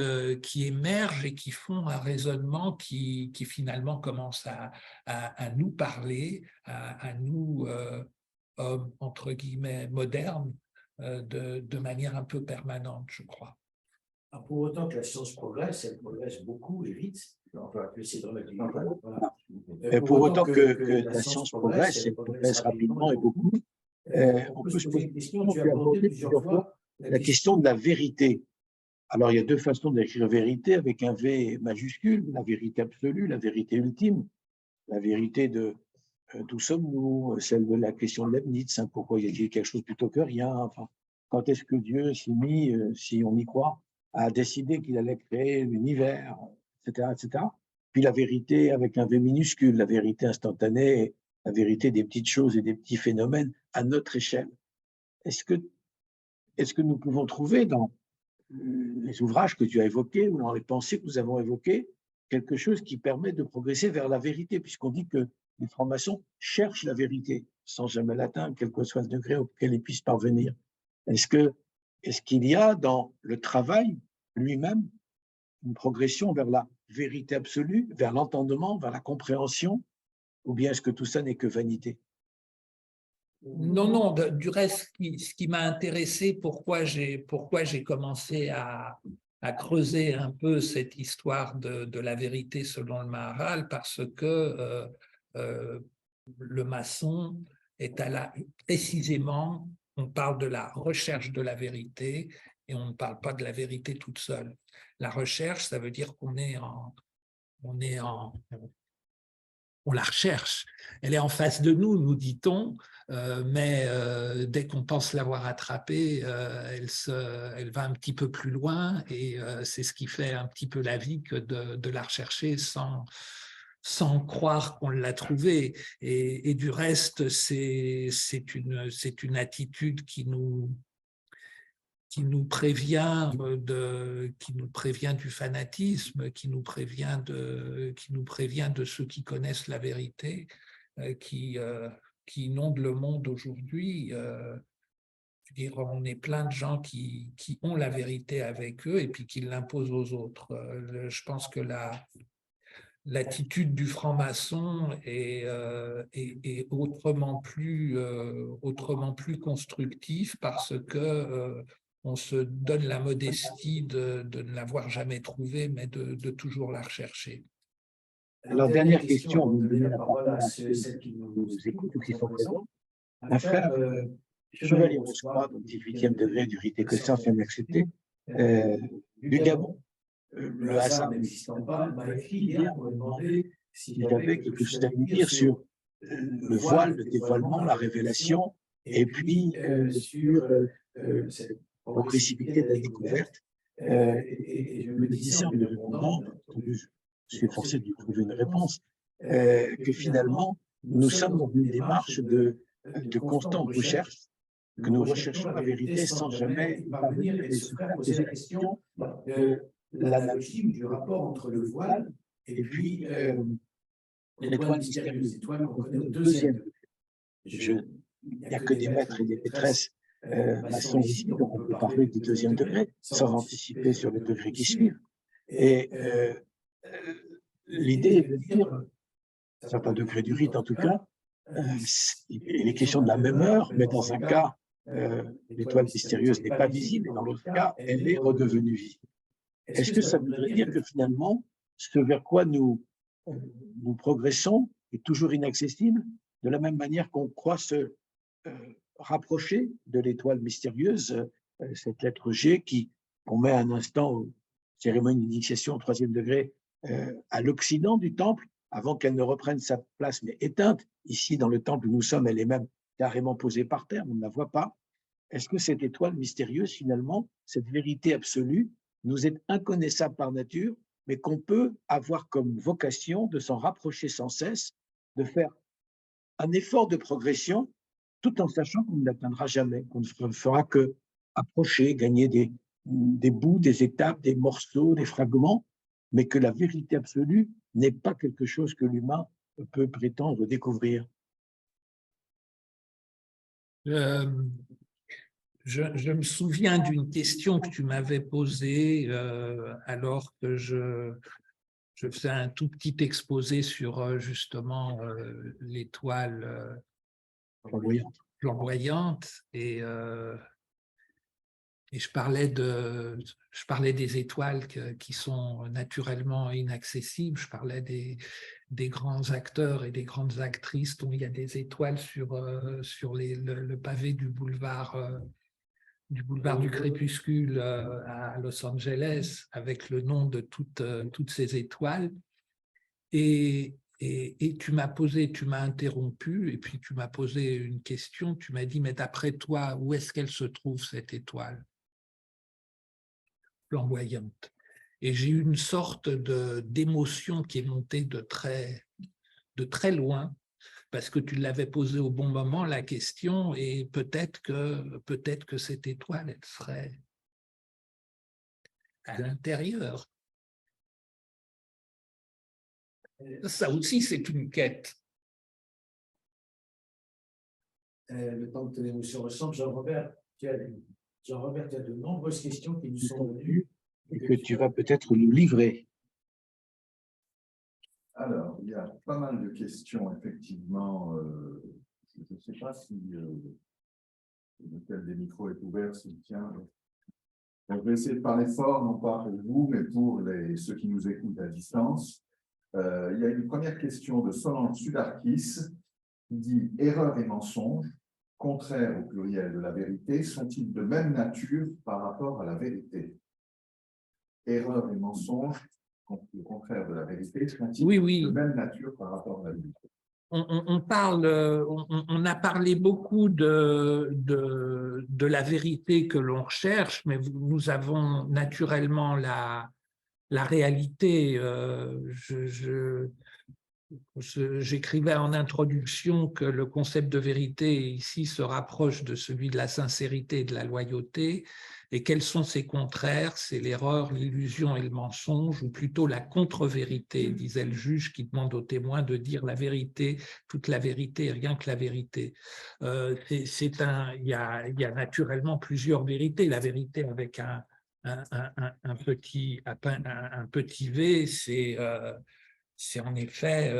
émergent et qui font un raisonnement qui finalement commence à nous parler, à nous, hommes, entre guillemets, modernes, de manière un peu permanente, je crois. Pour autant que la science progresse, elle progresse beaucoup et vite. Enfin, voilà. Pour autant que la science progresse, elle progresse rapidement et beaucoup, on peut se poser une question, tu as abordé plusieurs fois la question de la vérité. Alors, il y a deux façons d'écrire vérité avec un V majuscule, la vérité absolue, la vérité ultime, la vérité de d'où sommes-nous, celle de la question de Leibniz, pourquoi y a-t-il quelque chose plutôt que rien, enfin, quand est-ce que Dieu s'est mis, si on y croit, à décider qu'il allait créer l'univers, etc., etc. Puis la vérité avec un V minuscule, la vérité instantanée, la vérité des petites choses et des petits phénomènes à notre échelle. Est-ce que nous pouvons trouver dans les ouvrages que tu as évoqués ou dans les pensées que nous avons évoquées quelque chose qui permet de progresser vers la vérité, puisqu'on dit que les francs-maçons cherchent la vérité sans jamais l'atteindre, quel que soit le degré auquel ils puissent parvenir. Est-ce qu'il y a dans le travail lui-même une progression vers la vérité absolue, vers l'entendement, vers la compréhension, ou bien est-ce que tout ça n'est que vanité? Non, du reste, ce qui m'a intéressé, pourquoi j'ai commencé à creuser un peu cette histoire de la vérité selon le Maharal, parce que le maçon est précisément On parle de la recherche de la vérité et on ne parle pas de la vérité toute seule. La recherche, ça veut dire qu'on est on la recherche. Elle est en face de nous, nous dit-on, mais dès qu'on pense l'avoir attrapée, elle va un petit peu plus loin et c'est ce qui fait un petit peu la vie que de la rechercher sans croire qu'on l'a trouvée. Et du reste, c'est une attitude qui nous prévient du fanatisme, qui nous prévient de ceux qui connaissent la vérité, qui inondent le monde aujourd'hui. On est plein de gens qui ont la vérité avec eux et puis qui l'imposent aux autres. Je pense que l'attitude du franc-maçon est autrement plus constructive parce que on se donne la modestie de ne l'avoir jamais trouvée, mais de toujours la rechercher. Alors, dernière question, vous me donnez la parole à ceux qui nous écoutent ou qui sont présents. Un frère, chevalier Moscou, donc 18e degré du rite écossais, bien accepté, du Gabon. Le hasard n'existant pas, m'a écrit hier pour me demander s'il y avait quelque chose à nous dire sur le voile, le dévoilement, la révélation, et puis sur cette progressivité de la découverte. Et je me disais en lui répondant, je suis forcé de lui trouver une réponse, que finalement, nous sommes dans une démarche de constante recherche, que nous recherchons la vérité sans jamais y parvenir et se poser la question de l'analogie du rapport entre le voile et puis l'étoile mystérieuse, l'étoile qu'on connaît au deuxième degré. Il n'y a que des maîtres et des maîtresses maçons ici, donc on peut parler du deuxième degré sans anticiper sur les degrés qui suivent. Et l'idée est de dire, à certains degrés du rite en tout cas, il est question de la même heure, mais dans un cas, l'étoile mystérieuse n'est pas visible, et dans l'autre cas, elle est redevenue visible. Est-ce que ça voudrait dire que finalement, ce vers quoi nous progressons est toujours inaccessible, de la même manière qu'on croit se rapprocher de l'étoile mystérieuse, cette lettre G qu'on met un instant aux cérémonies d'initiation au 3e degré à l'occident du temple, avant qu'elle ne reprenne sa place, mais éteinte. Ici, dans le temple où nous sommes, elle est même carrément posée par terre, on ne la voit pas. Est-ce que cette étoile mystérieuse, finalement, cette vérité absolue, nous est inconnaissable par nature, mais qu'on peut avoir comme vocation de s'en rapprocher sans cesse, de faire un effort de progression, tout en sachant qu'on ne l'atteindra jamais, qu'on ne fera que approcher, gagner des bouts, des étapes, des morceaux, des fragments, mais que la vérité absolue n'est pas quelque chose que l'humain peut prétendre découvrir. Je me souviens d'une question que tu m'avais posée alors que je faisais un tout petit exposé sur justement l'étoile flamboyante et je parlais des étoiles qui sont naturellement inaccessibles. Je parlais des grands acteurs et des grandes actrices dont il y a des étoiles sur le pavé du boulevard du crépuscule à Los Angeles, avec le nom de toutes ces étoiles. Et tu m'as interrompu, et puis tu m'as posé une question, tu m'as dit, mais d'après toi, où est-ce qu'elle se trouve, cette étoile flamboyante? Et j'ai eu une sorte d'émotion qui est montée de très loin, parce que tu l'avais posée au bon moment, la question, et peut-être que cette étoile, elle serait à l'intérieur. Ça aussi, c'est une quête. Le temps que l'émotion ressemble, Jean-Robert, tu as de nombreuses questions qui nous sont venues et que tu vas peut-être nous livrer. Alors, il y a pas mal de questions, effectivement. Je ne sais pas si lequel des micros est ouvert, s'il tient. Donc, je vais essayer de parler fort, non pas pour vous, mais pour ceux qui nous écoutent à distance. Il y a une première question de Solange Sudarkis qui dit « Erreur et mensonge, contraires au pluriel de la vérité sont-ils de même nature par rapport à la vérité? Erreur et mensonge, le contraire de la vérité, sont-ils de même nature par rapport à la vérité? On a parlé beaucoup de la vérité que l'on recherche, mais nous avons naturellement la réalité. J'écrivais en introduction que le concept de vérité ici se rapproche de celui de la sincérité et de la loyauté. Et quels sont ses contraires? C'est l'erreur, l'illusion et le mensonge, ou plutôt la contre-vérité, disait le juge qui demande aux témoins de dire la vérité, toute la vérité, rien que la vérité. Il y a naturellement plusieurs vérités. La vérité avec un petit V, c'est en effet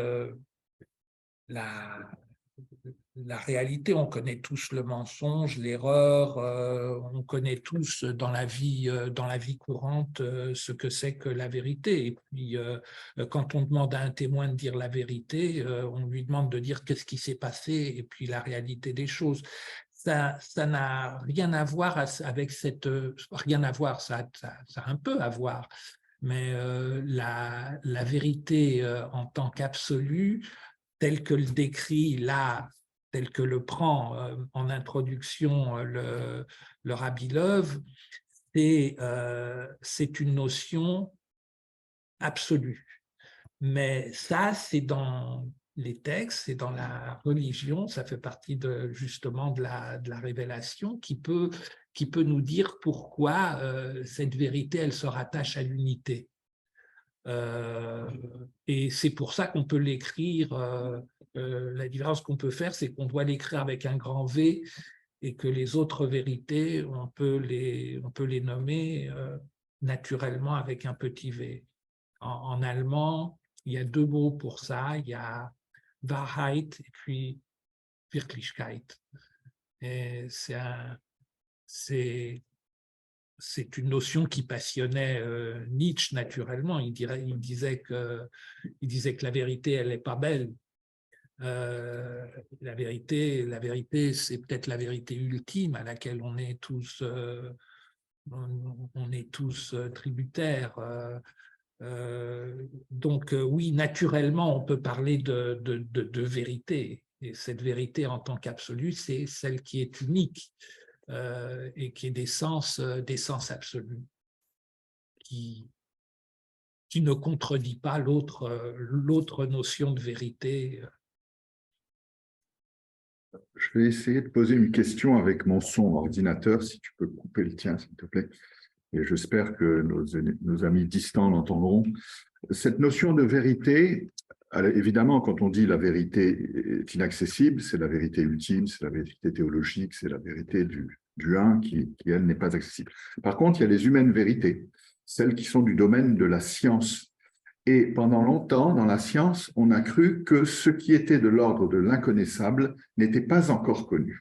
la réalité. On connaît tous le mensonge, l'erreur, on connaît tous dans la vie courante ce que c'est que la vérité. Et puis, quand on demande à un témoin de dire la vérité, on lui demande de dire qu'est-ce qui s'est passé et puis la réalité des choses. Ça n'a rien à voir avec cette... Rien à voir, ça a un peu à voir. Mais la vérité en tant qu'absolue, telle que le décrit là, tel que le prend en introduction le Rabbi Löw, c'est une notion absolue. Mais ça, c'est dans les textes, c'est dans la religion, ça fait partie justement de la révélation qui peut nous dire pourquoi cette vérité, elle se rattache à l'unité. Et c'est pour ça qu'on peut l'écrire, la différence qu'on peut faire, c'est qu'on doit l'écrire avec un grand V et que les autres vérités, on peut les nommer naturellement avec un petit V. En allemand, il y a deux mots pour ça, il y a Wahrheit et puis Wirklichkeit. Et c'est une notion qui passionnait Nietzsche naturellement. Il disait que la vérité, elle n'est pas belle. La vérité, c'est peut-être la vérité ultime à laquelle on est tous, tributaires. Donc oui, naturellement, on peut parler de vérité. Et cette vérité en tant qu'absolue, c'est celle qui est unique. Et qui est d'essence absolue, qui ne contredit pas l'autre notion de vérité. Je vais essayer de poser une question avec mon son ordinateur, si tu peux couper le tien, s'il te plaît. Et j'espère que nos amis distants l'entendront. Cette notion de vérité, évidemment, quand on dit la vérité est inaccessible, c'est la vérité ultime, c'est la vérité théologique, c'est la vérité du un qui, elle, n'est pas accessible. Par contre, il y a les humaines vérités, celles qui sont du domaine de la science. Et pendant longtemps, dans la science, on a cru que ce qui était de l'ordre de l'inconnaissable n'était pas encore connu.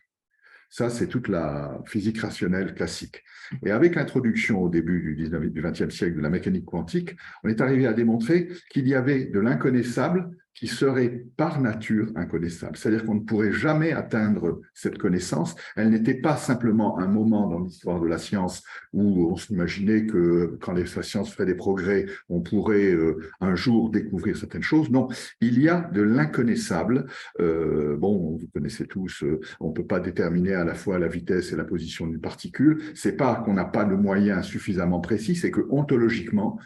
Ça, c'est toute la physique rationnelle classique. Et avec l'introduction au début du XXe siècle de la mécanique quantique, on est arrivé à démontrer qu'il y avait de l'inconnaissable qui serait par nature inconnaissable. C'est-à-dire qu'on ne pourrait jamais atteindre cette connaissance. Elle n'était pas simplement un moment dans l'histoire de la science où on s'imaginait que quand la science fait des progrès, on pourrait un jour découvrir certaines choses. Non, il y a de l'inconnaissable. Bon, vous connaissez tous, on ne peut pas déterminer à la fois la vitesse et la position d'une particule. C'est pas qu'on n'a pas de moyens suffisamment précis, c'est que ontologiquement,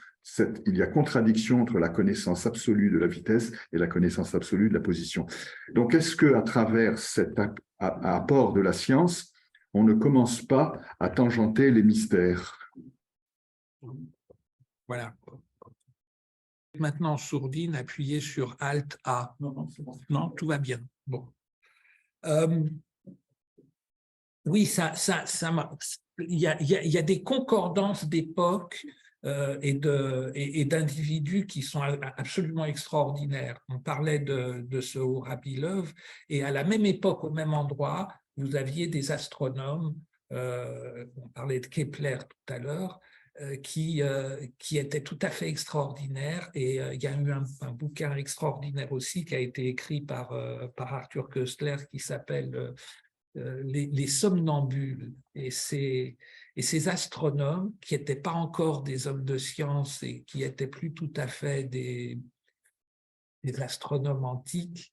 il y a contradiction entre la connaissance absolue de la vitesse et la connaissance absolue de la position. Donc, est-ce qu'à travers cet apport de la science, on ne commence pas à tangenter les mystères? Voilà. Maintenant, sourdine, appuyez sur Alt-A. Non, tout va bien. Bon. Oui, il y a des concordances d'époque et d'individus qui sont absolument extraordinaires. On parlait de ce Rabbi Löw, et à la même époque, au même endroit, vous aviez des astronomes, on parlait de Kepler tout à l'heure, qui étaient tout à fait extraordinaires. Et il y a eu un bouquin extraordinaire aussi qui a été écrit par Arthur Koestler qui s'appelle les somnambules et ces astronomes qui n'étaient pas encore des hommes de science et qui n'étaient plus tout à fait des astronomes antiques,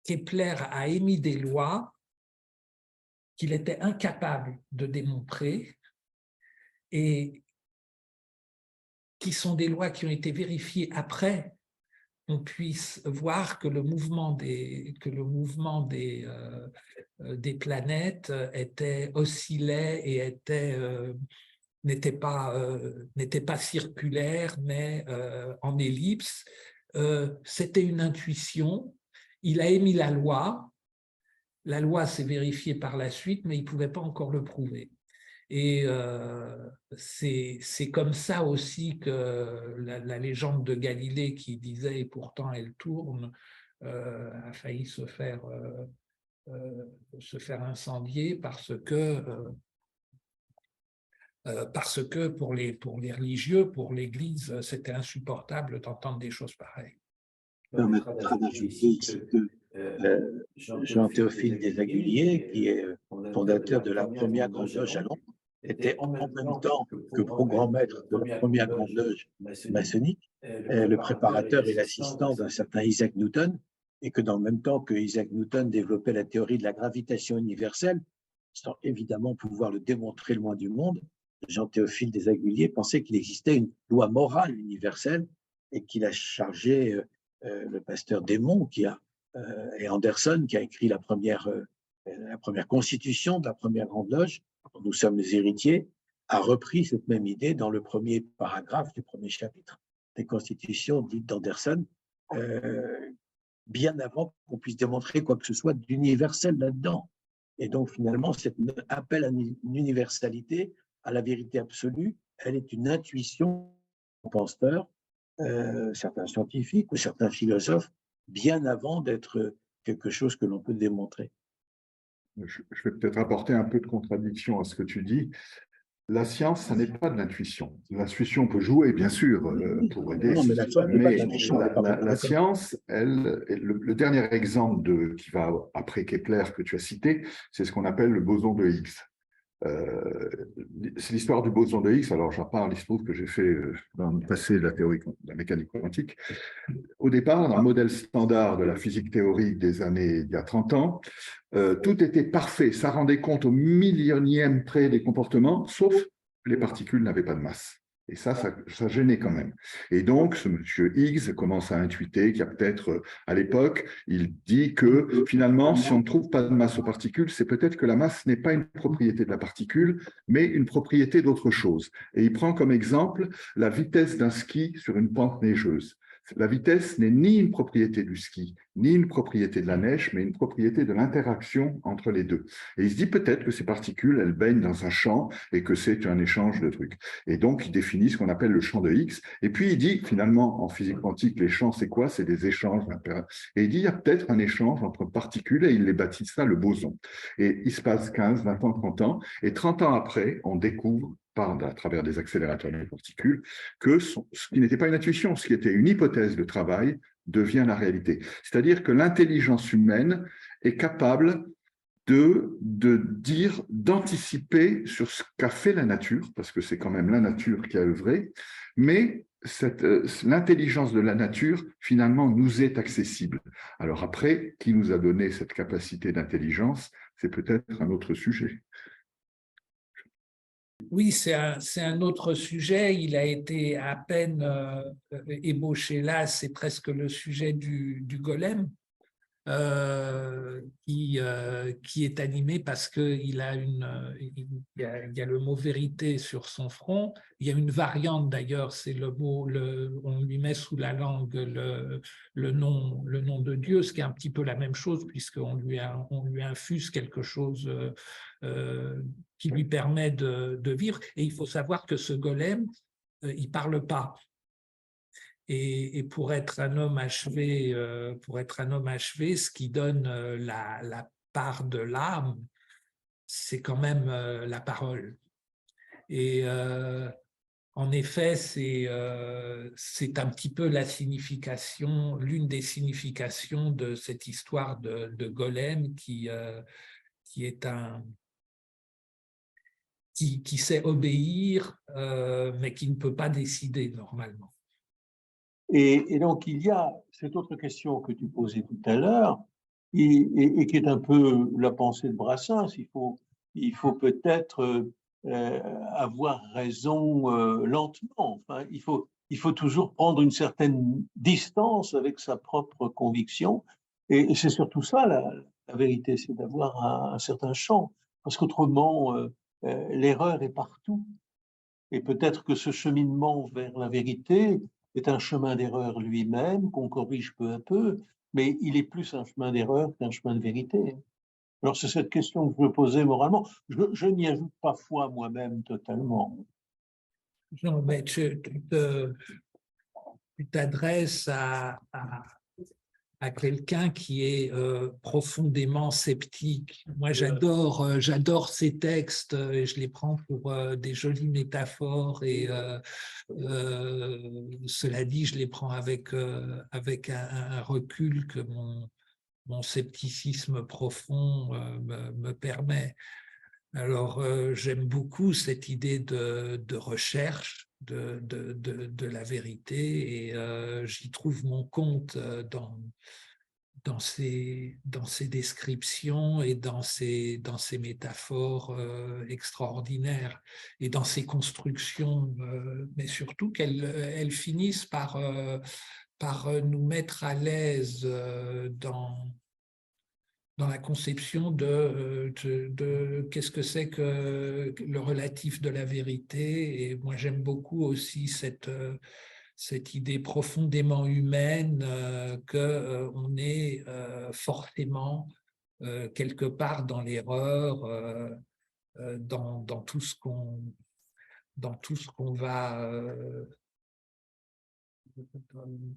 Kepler a émis des lois qu'il était incapable de démontrer et qui sont des lois qui ont été vérifiées après on puisse voir que le mouvement des planètes oscillait et n'était pas circulaire, mais en ellipse. C'était une intuition. Il a émis la loi. La loi s'est vérifiée par la suite, mais il ne pouvait pas encore le prouver. Et c'est comme ça aussi que la légende de Galilée qui disait « et pourtant elle tourne » a failli se faire incendier parce que pour les religieux, pour l'Église, c'était insupportable d'entendre des choses pareilles. Permettra d'ajouter ici que Jean-Théophile Desaguliers, qui est fondateur de la première grande loge à Londres, était en même temps que grand maître de la première grande loge maçonnique, le préparateur et l'assistant d'un certain Isaac Newton, et que dans le même temps que Isaac Newton développait la théorie de la gravitation universelle, sans évidemment pouvoir le démontrer loin du monde, Jean-Théophile Desaguliers pensait qu'il existait une loi morale universelle et qu'il a chargé le pasteur Desmond et Anderson, qui a écrit la première constitution de la première grande loge, dont nous sommes les héritiers, a repris cette même idée dans le premier paragraphe du premier chapitre des constitutions dites d'Anderson, bien avant qu'on puisse démontrer quoi que ce soit d'universel là-dedans. Et donc finalement, cet appel à une universalité, à la vérité absolue, elle est une intuition des penseurs, certains scientifiques ou certains philosophes, bien avant d'être quelque chose que l'on peut démontrer. Je vais peut-être apporter un peu de contradiction à ce que tu dis. La science, ça n'est pas de l'intuition. L'intuition peut jouer, bien sûr, pour aider. Non, mais la science, le dernier exemple qui va après Kepler que tu as cité, c'est ce qu'on appelle le boson de Higgs. C'est l'histoire du boson de Higgs. Alors, j'en parle, il se trouve que j'ai fait dans le passé de la mécanique quantique. Au départ, dans le modèle standard de la physique théorique des années il y a 30 ans, tout était parfait. Ça rendait compte au millionième près des comportements, sauf les particules n'avaient pas de masse. Et ça gênait quand même. Et donc, ce monsieur Higgs commence à intuiter qu'il y a peut-être, à l'époque, il dit que finalement, si on ne trouve pas de masse aux particules, c'est peut-être que la masse n'est pas une propriété de la particule, mais une propriété d'autre chose. Et il prend comme exemple la vitesse d'un ski sur une pente neigeuse. La vitesse n'est ni une propriété du ski, ni une propriété de la neige, mais une propriété de l'interaction entre les deux. Et il se dit peut-être que ces particules, elles baignent dans un champ et que c'est un échange de trucs. Et donc, il définit ce qu'on appelle le champ de Higgs. Et puis, il dit, finalement, en physique quantique, les champs, c'est quoi? C'est des échanges. Et il dit, il y a peut-être un échange entre particules et il les baptise ça le boson. Et il se passe 15, 20 ans, 30 ans. Et 30 ans après, on découvre à travers des accélérateurs de particules, que ce qui n'était pas une intuition, ce qui était une hypothèse de travail, devient la réalité. C'est-à-dire que l'intelligence humaine est capable d'anticiper sur ce qu'a fait la nature, parce que c'est quand même la nature qui a œuvré, mais l'intelligence de la nature, finalement, nous est accessible. Alors après, qui nous a donné cette capacité d'intelligence, c'est peut-être un autre sujet. Oui, c'est un autre sujet. Il a été à peine ébauché là. C'est presque le sujet du golem qui est animé parce qu'il a il y a le mot vérité sur son front. Il y a une variante d'ailleurs, c'est le mot, on lui met sous la langue le nom de Dieu, ce qui est un petit peu la même chose puisqu'on lui infuse quelque chose qui lui permet de vivre. Et il faut savoir que ce golem, il parle pas. Et pour être un homme achevé, ce qui donne la part de l'âme, c'est quand même la parole. Et En effet, c'est un petit peu la signification, l'une des significations de cette histoire de Golem qui est qui sait obéir, mais qui ne peut pas décider normalement. Et donc, il y a cette autre question que tu posais tout à l'heure, et qui est un peu la pensée de Brassens. Il faut peut-être avoir raison lentement. Enfin, il faut toujours prendre une certaine distance avec sa propre conviction. Et c'est surtout ça, la vérité, c'est d'avoir un certain champ. Parce qu'autrement, l'erreur est partout. Et peut-être que ce cheminement vers la vérité est un chemin d'erreur lui-même, qu'on corrige peu à peu, mais il est plus un chemin d'erreur qu'un chemin de vérité. Alors c'est cette question que je me posais moralement. Je n'y ajoute pas foi moi-même totalement. Non, mais tu t'adresses à quelqu'un qui est profondément sceptique. Moi, j'adore ces textes et je les prends pour des jolies métaphores et cela dit, je les prends avec un recul que mon scepticisme profond me permet. Alors, j'aime beaucoup cette idée de recherche de la vérité et j'y trouve mon compte dans ces descriptions et dans ces métaphores extraordinaires et dans ces constructions, mais surtout qu'elles finissent par nous mettre à l'aise dans la conception de qu'est-ce que c'est que le relatif de la vérité. Et moi, j'aime beaucoup aussi cette idée profondément humaine qu'on est forcément quelque part dans l'erreur, dans tout ce qu'on va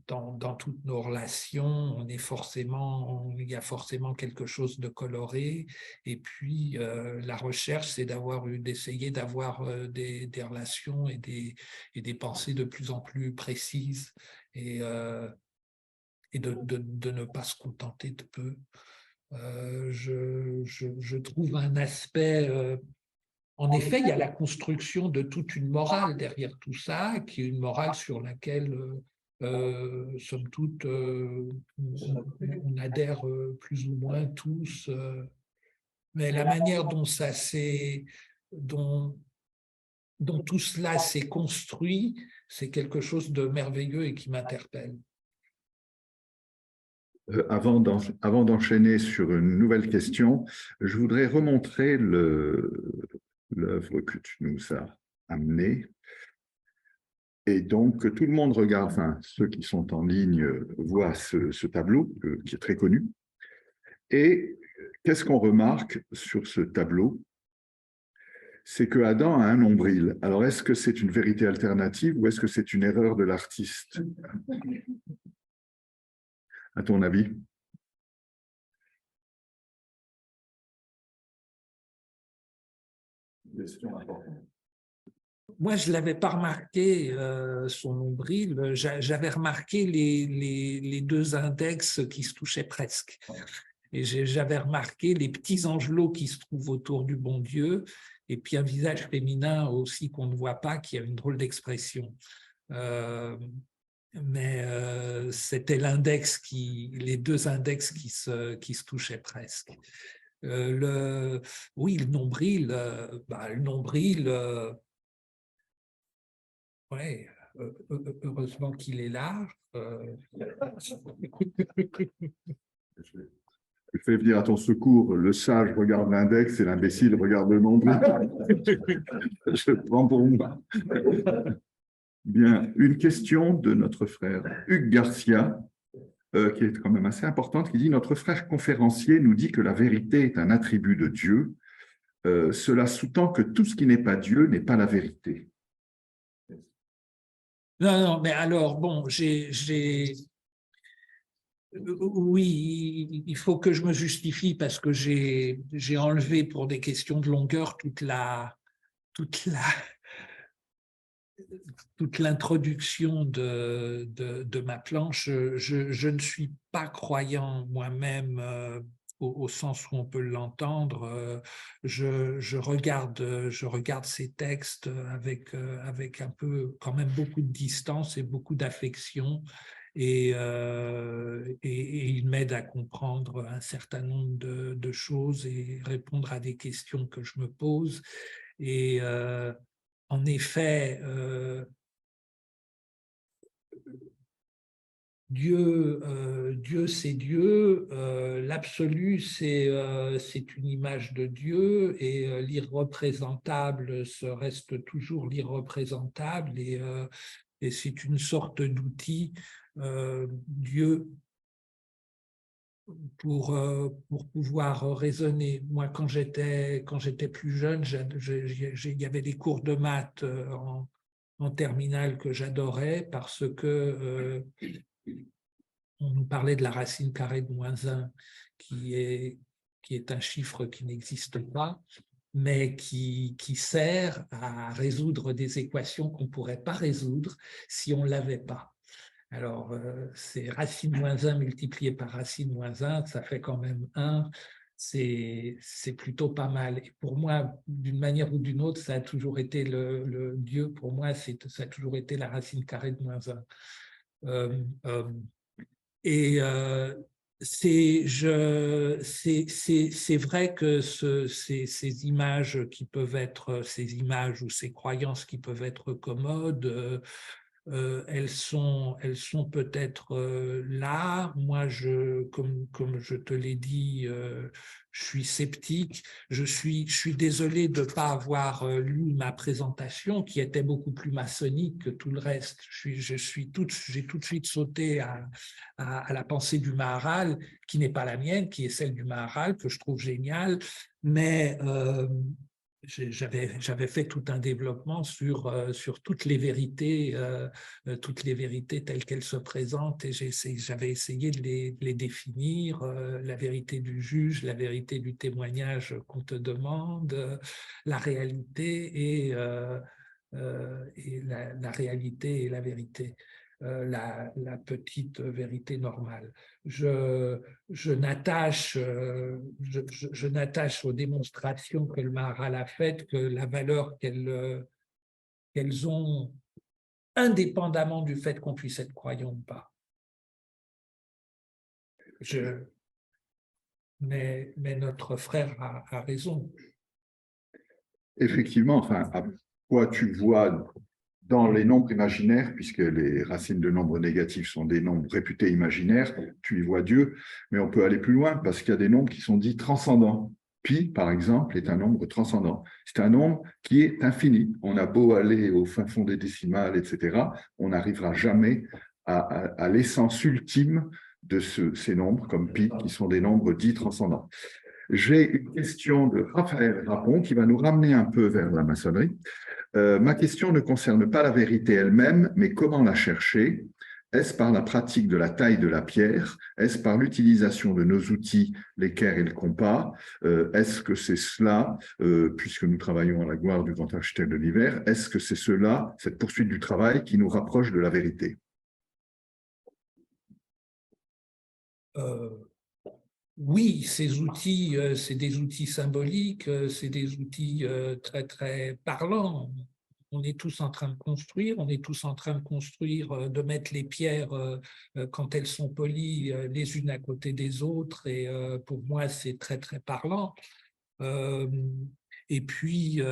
dans toutes nos relations, il y a forcément quelque chose de coloré. Et puis, la recherche, c'est d'essayer d'avoir des relations et des pensées de plus en plus précises et de ne pas se contenter de peu. Je trouve un aspect... En effet, il y a la construction de toute une morale derrière tout ça, qui est une morale sur laquelle, somme toute, on adhère plus ou moins tous. Mais la manière dont tout cela s'est construit, c'est quelque chose de merveilleux et qui m'interpelle. Avant d'enchaîner sur une nouvelle question, je voudrais remontrer l'œuvre que tu nous as amenée. Et donc, tout le monde regarde, enfin, ceux qui sont en ligne voient ce tableau qui est très connu. Et qu'est-ce qu'on remarque sur ce tableau? C'est que Adam a un nombril. Alors, est-ce que c'est une vérité alternative ou est-ce que c'est une erreur de l'artiste? À ton avis? Question importante. Moi, je ne l'avais pas remarqué, son nombril. J'avais remarqué les deux index qui se touchaient presque. Et j'avais remarqué les petits angelots qui se trouvent autour du bon Dieu, et puis un visage féminin aussi qu'on ne voit pas, qui a une drôle d'expression. Mais c'était les deux index qui se touchaient presque. Oui, le nombril, ouais, heureusement qu'il est là. Je fais venir à ton secours, le sage regarde l'index et l'imbécile regarde le nombril. Je prends pour moi. Bien, une question de notre frère Hugues Garcia, qui est quand même assez importante, qui dit « Notre frère conférencier nous dit que la vérité est un attribut de Dieu. Cela sous-tend que tout ce qui n'est pas Dieu n'est pas la vérité. » Non, mais alors, bon, oui, il faut que je me justifie parce que j'ai enlevé pour des questions de longueur toute la toute l'introduction de ma planche, je ne suis pas croyant moi-même au sens où on peut l'entendre. Je regarde ces textes avec un peu, quand même, beaucoup de distance et beaucoup d'affection. Et il m'aide à comprendre un certain nombre de choses et répondre à des questions que je me pose. Et en effet, Dieu c'est Dieu, l'absolu c'est une image de Dieu, et l'irreprésentable reste toujours l'irreprésentable, et c'est une sorte d'outil, Dieu, pour pouvoir raisonner. Moi, quand j'étais plus jeune, il y avait des cours de maths en terminale que j'adorais, parce que on nous parlait de la racine carrée de -1, qui est un chiffre qui n'existe pas, mais qui sert à résoudre des équations qu'on ne pourrait pas résoudre si on ne l'avait pas. Alors, c'est racine -1 multiplié par racine -1, ça fait quand même 1. C'est plutôt pas mal. Et pour moi, d'une manière ou d'une autre, ça a toujours été le Dieu. Pour moi, ça a toujours été la racine carrée de -1. Et c'est vrai que ces images qui peuvent être, ces images ou ces croyances qui peuvent être commodes, elles sont peut-être là. Moi, comme je te l'ai dit, je suis sceptique. Je suis désolé de ne pas avoir lu ma présentation, qui était beaucoup plus maçonnique que tout le reste. J'ai tout de suite sauté à la pensée du Maharal, qui n'est pas la mienne, qui est celle du Maharal, que je trouve géniale, mais j'avais fait tout un développement sur toutes les vérités telles qu'elles se présentent, et j'avais essayé de les définir, la vérité du juge, la vérité du témoignage qu'on te demande, la réalité et la réalité et la vérité. La petite vérité normale. Je n'attache aux démonstrations que le Maharal a faites que la valeur qu'elles ont, indépendamment du fait qu'on puisse être croyant ou pas. Mais notre frère a raison. Effectivement, enfin, à quoi tu vois dans les nombres imaginaires, puisque les racines de nombres négatifs sont des nombres réputés imaginaires, tu y vois Dieu, mais on peut aller plus loin parce qu'il y a des nombres qui sont dits transcendants. Pi, par exemple, est un nombre transcendant. C'est un nombre qui est infini. On a beau aller au fin fond des décimales, etc., on n'arrivera jamais à l'essence ultime de ces nombres, comme pi, qui sont des nombres dits transcendants. J'ai une question de Raphaël Rapon qui va nous ramener un peu vers la maçonnerie. Ma question ne concerne pas la vérité elle-même, mais comment la chercher? Est-ce par la pratique de la taille de la pierre? Est-ce par l'utilisation de nos outils, l'équerre et le compas? Est-ce que c'est cela, puisque nous travaillons à la gloire du grand architecte de l'hiver, est-ce que c'est cela, cette poursuite du travail, qui nous rapproche de la vérité? Oui, ces outils, c'est des outils symboliques, c'est des outils très, très parlants. On est tous en train de construire, de mettre les pierres quand elles sont polies les unes à côté des autres, et pour moi, c'est très, très parlant. Et puis,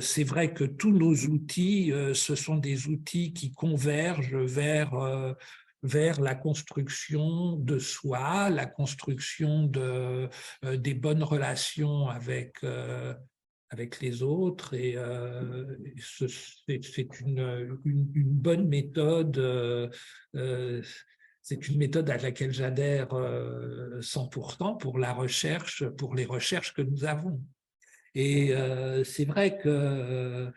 c'est vrai que tous nos outils, ce sont des outils qui convergent vers la construction de soi, la construction des bonnes relations avec les autres. Et c'est une bonne méthode. C'est une méthode à laquelle j'adhère 100% pour les recherches que nous avons. Et c'est vrai que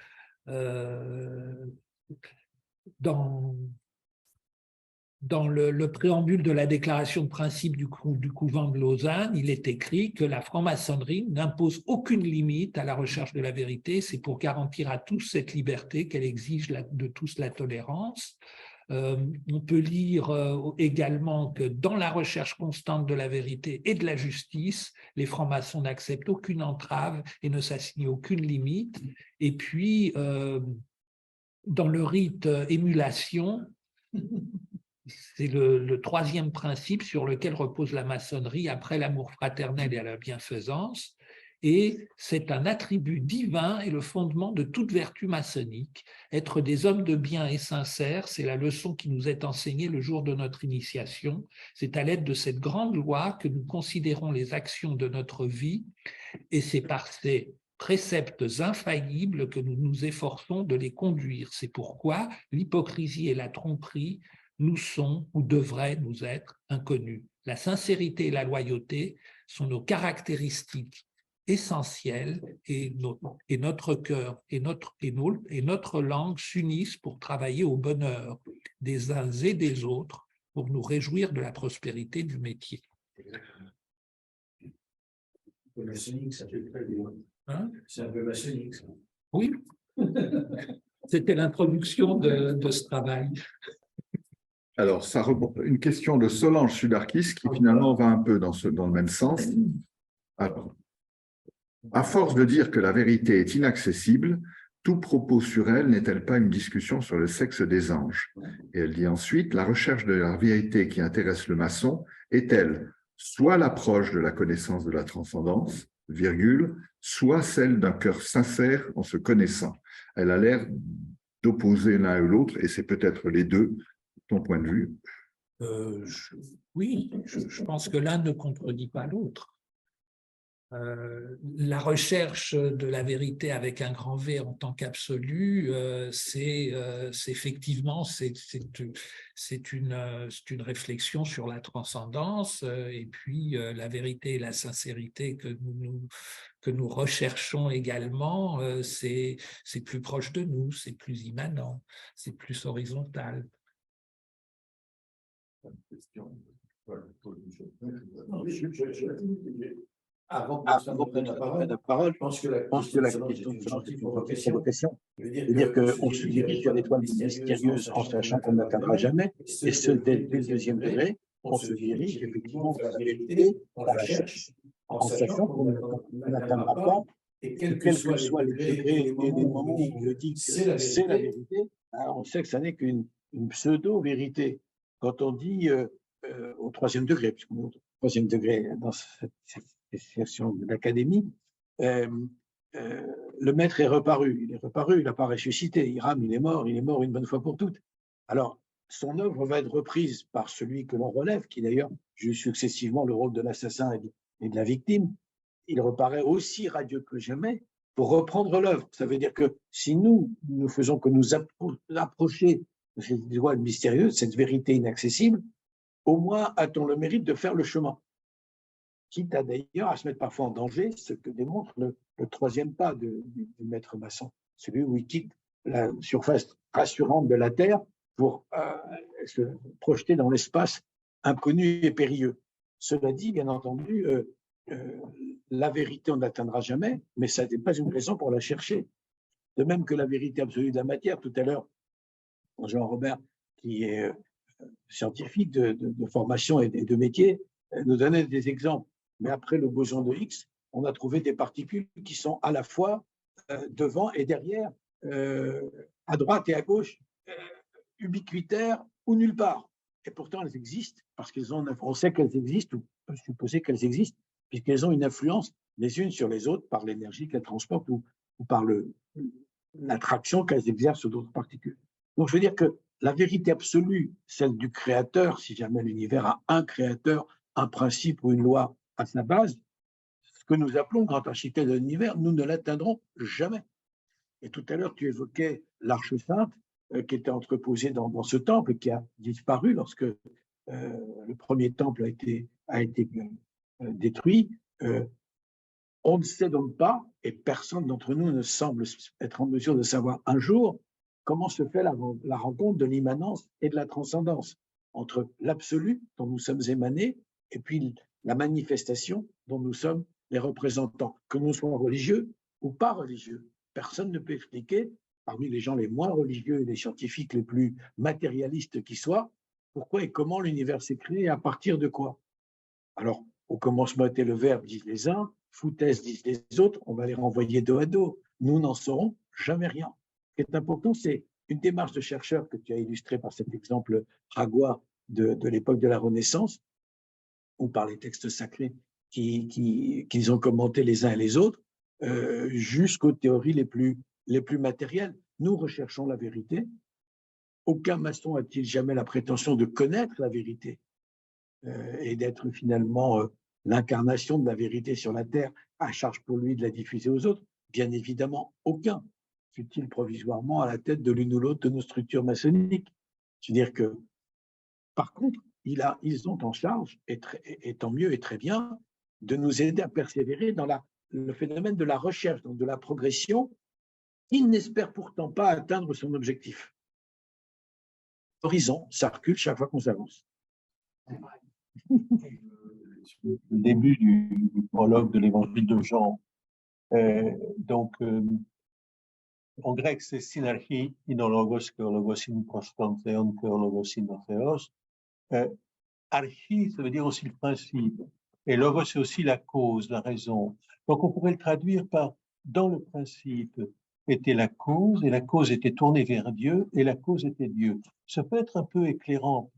dans dans le préambule de la déclaration de principe du couvent de Lausanne, il est écrit que la franc-maçonnerie n'impose aucune limite à la recherche de la vérité. C'est pour garantir à tous cette liberté qu'elle exige de tous la tolérance. On peut lire également que dans la recherche constante de la vérité et de la justice, les francs-maçons n'acceptent aucune entrave et ne s'assignent aucune limite. Et puis, dans le rite émulation, c'est le troisième principe sur lequel repose la maçonnerie après l'amour fraternel et la bienfaisance. Et c'est un attribut divin et le fondement de toute vertu maçonnique. Être des hommes de bien et sincères, c'est la leçon qui nous est enseignée le jour de notre initiation. C'est à l'aide de cette grande loi que nous considérons les actions de notre vie et c'est par ces préceptes infaillibles que nous nous efforçons de les conduire. C'est pourquoi l'hypocrisie et la tromperie nous sont ou devraient nous être inconnus. La sincérité et la loyauté sont nos caractéristiques essentielles et notre cœur et notre langue s'unissent pour travailler au bonheur des uns et des autres, pour nous réjouir de la prospérité du métier. Maçonnique, ça fait très bien. Hein? C'est un peu maçonnique, ça. Oui, c'était l'introduction de ce travail. Alors, une question de Solange Sudarkis qui finalement va un peu dans le même sens. Alors, à force de dire que la vérité est inaccessible, tout propos sur elle n'est-elle pas une discussion sur le sexe des anges? Et elle dit ensuite, la recherche de la vérité qui intéresse le maçon est-elle soit l'approche de la connaissance de la transcendance, virgule, soit celle d'un cœur sincère en se connaissant? Elle a l'air d'opposer l'un et l'autre, et c'est peut-être les deux, ton point de vue. Oui, je pense que l'un ne contredit pas l'autre. La recherche de la vérité avec un grand V en tant qu'absolu, c'est effectivement une réflexion sur la transcendance et puis la vérité et la sincérité que nous recherchons également, c'est plus proche de nous, c'est plus immanent, c'est plus horizontal. Avant que la parole, je pense que la question est c'est une une provocation. C'est-à-dire qu'on se dirige vers l'étoile mystérieuse en sachant qu'on n'atteindra jamais, et ce, dès le deuxième degré, on se dirige effectivement vers la vérité, on la cherche, en sachant qu'on n'atteindra pas, et quels que soient les degrés et les moments où on dit que c'est la vérité, on sait que ça n'est qu'une pseudo-vérité. Quand on dit au troisième degré, puisqu'au troisième degré, dans cette session de l'académie, le maître est reparu, il n'a pas ressuscité, il rame, il est mort une bonne fois pour toutes. Alors, son œuvre va être reprise par celui que l'on relève, qui d'ailleurs joue successivement le rôle de l'assassin et de la victime. Il reparaît aussi radieux que jamais pour reprendre l'œuvre. Ça veut dire que si nous faisons que nous approcher de cette loi mystérieuse, cette vérité inaccessible, au moins a-t-on le mérite de faire le chemin. Quitte à d'ailleurs à se mettre parfois en danger, ce que démontre le troisième pas du maître maçon, celui où il quitte la surface rassurante de la Terre pour se projeter dans l'espace inconnu et périlleux. Cela dit, bien entendu, la vérité on ne l'atteindra jamais, mais ça n'est pas une raison pour la chercher. De même que la vérité absolue de la matière, tout à l'heure, Jean-Robert, qui est scientifique de formation et de métier, nous donnait des exemples. Mais après le boson de Higgs, on a trouvé des particules qui sont à la fois devant et derrière, à droite et à gauche, ubiquitaires ou nulle part. Et pourtant, elles existent, parce on sait qu'elles existent, ou on peut supposer qu'elles existent, puisqu'elles ont une influence les unes sur les autres par l'énergie qu'elles transportent ou par l'attraction qu'elles exercent sur d'autres particules. Donc, je veux dire que la vérité absolue, celle du créateur, si jamais l'univers a un créateur, un principe ou une loi à sa base, ce que nous appelons grand architecte de l'univers, nous ne l'atteindrons jamais. Et tout à l'heure, tu évoquais l'Arche Sainte qui était entreposée dans ce temple, qui a disparu lorsque le premier temple a été détruit. On ne sait donc pas, et personne d'entre nous ne semble être en mesure de savoir un jour, comment se fait la rencontre de l'immanence et de la transcendance. entre l'absolu dont nous sommes émanés et puis la manifestation dont nous sommes les représentants, que nous soyons religieux ou pas religieux. Personne ne peut expliquer, parmi les gens les moins religieux et les scientifiques les plus matérialistes qui soient, pourquoi et comment l'univers s'est créé et à partir de quoi. Alors, au commencement était le verbe, disent les uns, foutaise, disent les autres, on va les renvoyer dos à dos. Nous n'en saurons jamais rien. Ce qui est important, c'est une démarche de chercheur que tu as illustrée par cet exemple pragois de l'époque de la Renaissance, ou par les textes sacrés qu'ils ont commentés les uns et les autres, jusqu'aux théories les plus matérielles. Nous recherchons la vérité. Aucun maçon n'a-t-il jamais la prétention de connaître la vérité et d'être finalement l'incarnation de la vérité sur la terre, à charge pour lui de la diffuser aux autres? Bien évidemment, aucun, fut-il provisoirement à la tête de l'une ou l'autre de nos structures maçonniques. C'est-à-dire que, par contre, ils ont en charge, et tant mieux et très bien, de nous aider à persévérer dans le phénomène de la recherche, donc de la progression. Il n'espère pourtant pas atteindre son objectif. L'horizon, ça recule chaque fois qu'on s'avance. Le début du prologue de l'évangile de Jean. En grec, c'est synarchie, inologos, keologos, in prostantheon, keologos, in theos. Archi, ça veut dire aussi le principe. Et logos, c'est aussi la cause, la raison. Donc, on pourrait le traduire par dans le principe était la cause, et la cause était tournée vers Dieu, et la cause était Dieu. Ça peut être un peu éclairant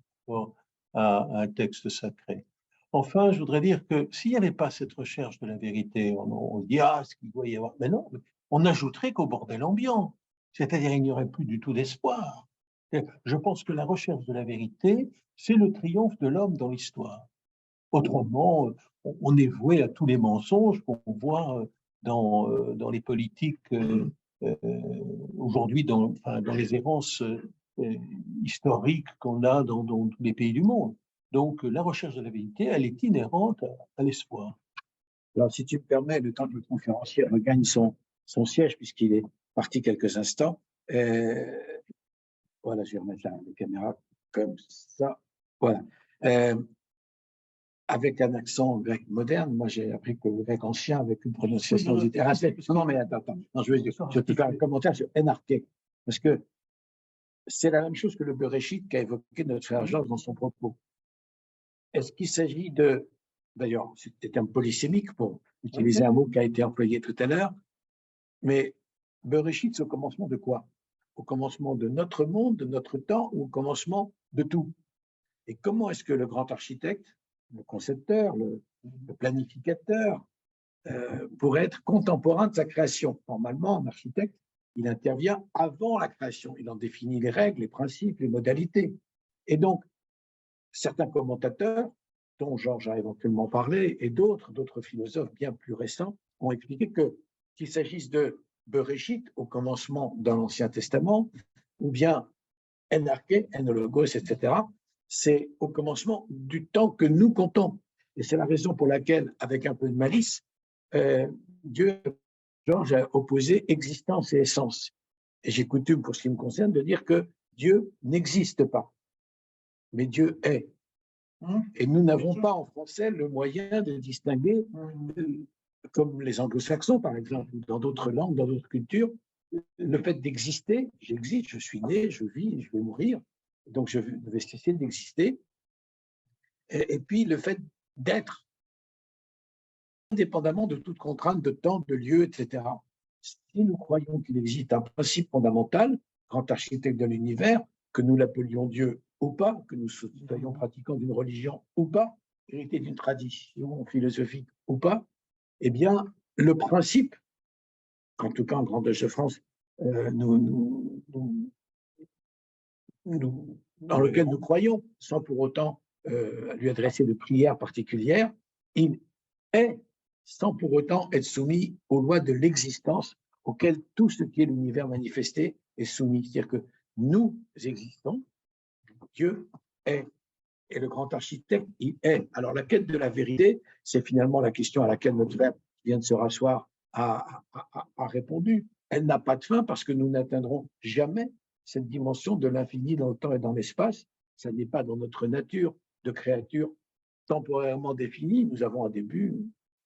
à un texte sacré. Enfin, je voudrais dire que s'il n'y avait pas cette recherche de la vérité, on dit, ah, ce qu'il doit y avoir. Mais non, on ajouterait qu'au bordel ambiant. C'est-à-dire, il n'y aurait plus du tout d'espoir. Je pense que la recherche de la vérité, c'est le triomphe de l'homme dans l'histoire. Autrement, on est voué à tous les mensonges qu'on voit dans les politiques aujourd'hui, dans les errances historiques qu'on a dans tous les pays du monde. Donc, la recherche de la vérité, elle est inhérente à l'espoir. Alors, si tu me permets, le temps que le conférencier regagne son siège, puisqu'il est parti quelques instants, voilà, je vais remettre la caméra comme ça. Voilà. Avec un accent grec moderne, moi j'ai appris que le grec ancien avec une prononciation littéraire. Non, mais attends. Non, je vais te faire un commentaire sur enarché, parce que c'est la même chose que le Bereshit qu'a évoqué notre frère Georges dans son propos. Est-ce qu'il s'agit de, d'ailleurs, c'était un polysémique pour utiliser un mot qui a été employé tout à l'heure, mais Bereshit, c'est au commencement de quoi? Au commencement de notre monde, de notre temps, ou au commencement de tout? Et comment est-ce que le grand architecte, le concepteur, le planificateur, pourrait être contemporain de sa création? Normalement, un architecte, il intervient avant la création. Il en définit les règles, les principes, les modalités. Et donc, certains commentateurs, dont Georges a éventuellement parlé, et d'autres philosophes bien plus récents, ont expliqué qu'il s'agisse de Bereshit, au commencement dans l'Ancien Testament, ou bien Enarché, Enologos, etc., c'est au commencement du temps que nous comptons. Et c'est la raison pour laquelle, avec un peu de malice, Georges a opposé existence et essence. Et j'ai coutume, pour ce qui me concerne, de dire que Dieu n'existe pas, mais Dieu est. Et nous n'avons pas en français le moyen de distinguer, comme les anglo-saxons par exemple, dans d'autres langues, dans d'autres cultures, le fait d'exister, j'existe, je suis né, je vis, je vais mourir, donc je vais cesser d'exister, et puis le fait d'être, indépendamment de toute contrainte de temps, de lieu, etc. Si nous croyons qu'il existe un principe fondamental, grand architecte de l'univers, que nous l'appelions Dieu ou pas, que nous soyons pratiquants d'une religion ou pas, hérité d'une tradition philosophique ou pas, eh bien, le principe, en tout cas en Grande Loge de France, dans lequel nous croyons, sans pour autant lui adresser de prières particulières, il est, sans pour autant être soumis aux lois de l'existence auxquelles tout ce qui est l'univers manifesté est soumis. C'est-à-dire que nous existons, Dieu est, et le grand architecte, il est. Alors la quête de la vérité, c'est finalement la question à laquelle notre frère qui vient de se rasseoir a répondu. Elle n'a pas de fin parce que nous n'atteindrons jamais cette dimension de l'infini dans le temps et dans l'espace ça n'est pas dans notre nature de créature temporairement définie. Nous avons un début,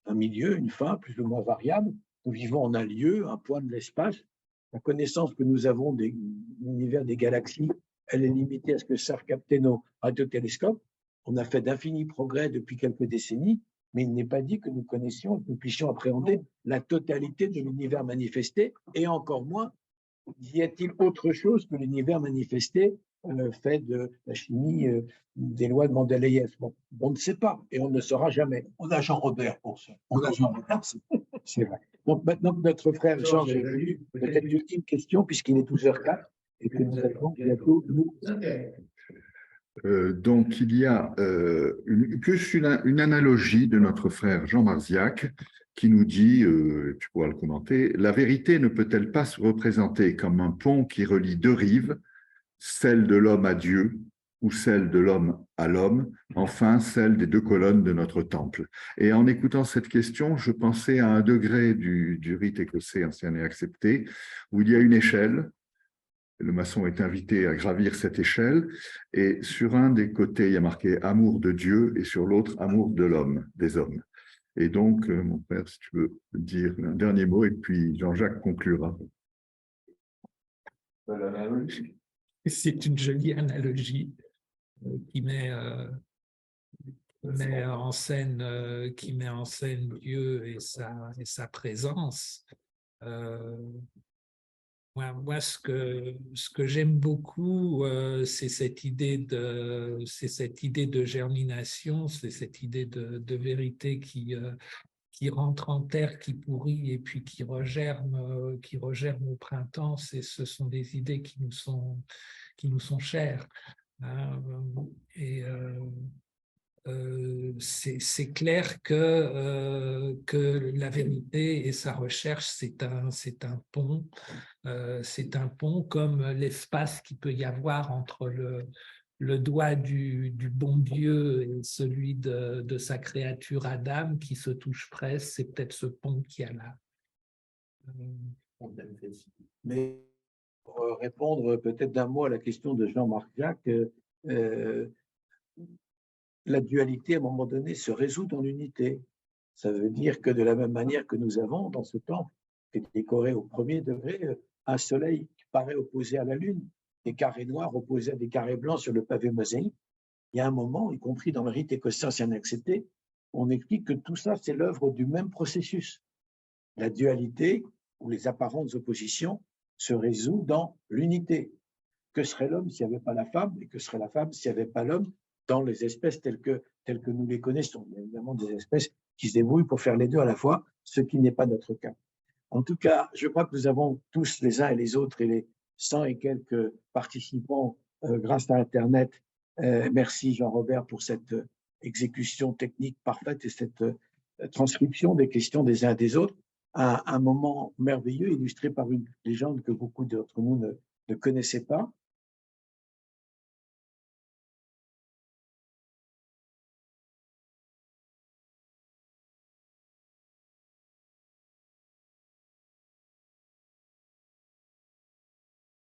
un milieu, une fin, plus ou moins variable. Nous vivons en un lieu, un point de l'espace. La connaissance que nous avons de l'univers des galaxies, elle est limitée à ce que savent capter nos radiotélescopes. On a fait d'infinis progrès depuis quelques décennies, mais il n'est pas dit que nous connaissions, que nous puissions appréhender la totalité de l'univers manifesté, et encore moins, y a-t-il autre chose que l'univers manifesté fait de la chimie, des lois de Mendeleïev? Bon, on ne sait pas, et on ne saura jamais. On a Jean-Robert pour ça. On a Jean-Robert, c'est vrai. Donc maintenant que notre frère Georges est venu, peut-être l'ultime question, puisqu'il est 12h04, et que nous allons bientôt nous... Donc, il y a une analogie de notre frère Jean Marziac qui nous dit, tu pourras le commenter, « La vérité ne peut-elle pas se représenter comme un pont qui relie deux rives, celle de l'homme à Dieu ou celle de l'homme à l'homme, enfin celle des deux colonnes de notre temple ?» Et en écoutant cette question, je pensais à un degré du rite écossais ancien et accepté, où il y a une échelle. Le maçon est invité à gravir cette échelle et sur un des côtés, il y a marqué « Amour de Dieu » et sur l'autre « Amour de l'homme, des hommes ». Et donc, mon père, si tu veux dire un dernier mot et puis Jean-Jacques conclura. C'est une jolie analogie qui met en scène Dieu et sa présence. Moi, ce que j'aime beaucoup, c'est cette idée de germination, c'est cette idée de vérité qui rentre en terre, qui pourrit et puis qui regerme au printemps. Ce sont des idées qui nous sont chères. Et c'est clair que la vérité et sa recherche, c'est un pont. C'est un pont comme l'espace qu'il peut y avoir entre le doigt du bon Dieu et celui de sa créature Adam qui se touche presque. C'est peut-être ce pont qu'il y a là. Mais pour répondre peut-être d'un mot à la question de Jean-Marc Jacques, la dualité, à un moment donné, se résout dans l'unité. Ça veut dire que de la même manière que nous avons dans ce temple, qui est décoré au premier degré, un soleil qui paraît opposé à la lune, des carrés noirs opposés à des carrés blancs sur le pavé mosaïque, il y a un moment, y compris dans le rite écossais ancien accepté, on explique que tout ça, c'est l'œuvre du même processus. La dualité, ou les apparentes oppositions, se résout dans l'unité. Que serait l'homme s'il n'y avait pas la femme, et que serait la femme s'il n'y avait pas l'homme dans les espèces telles que nous les connaissons. Il y a évidemment des espèces qui se débrouillent pour faire les deux à la fois, ce qui n'est pas notre cas. En tout cas, je crois que nous avons tous, les uns et les autres, et les 100 et quelques participants, grâce à Internet, merci Jean-Robert pour cette exécution technique parfaite et cette transcription des questions des uns et des autres, un moment merveilleux illustré par une légende que beaucoup d'entre nous ne connaissaient pas.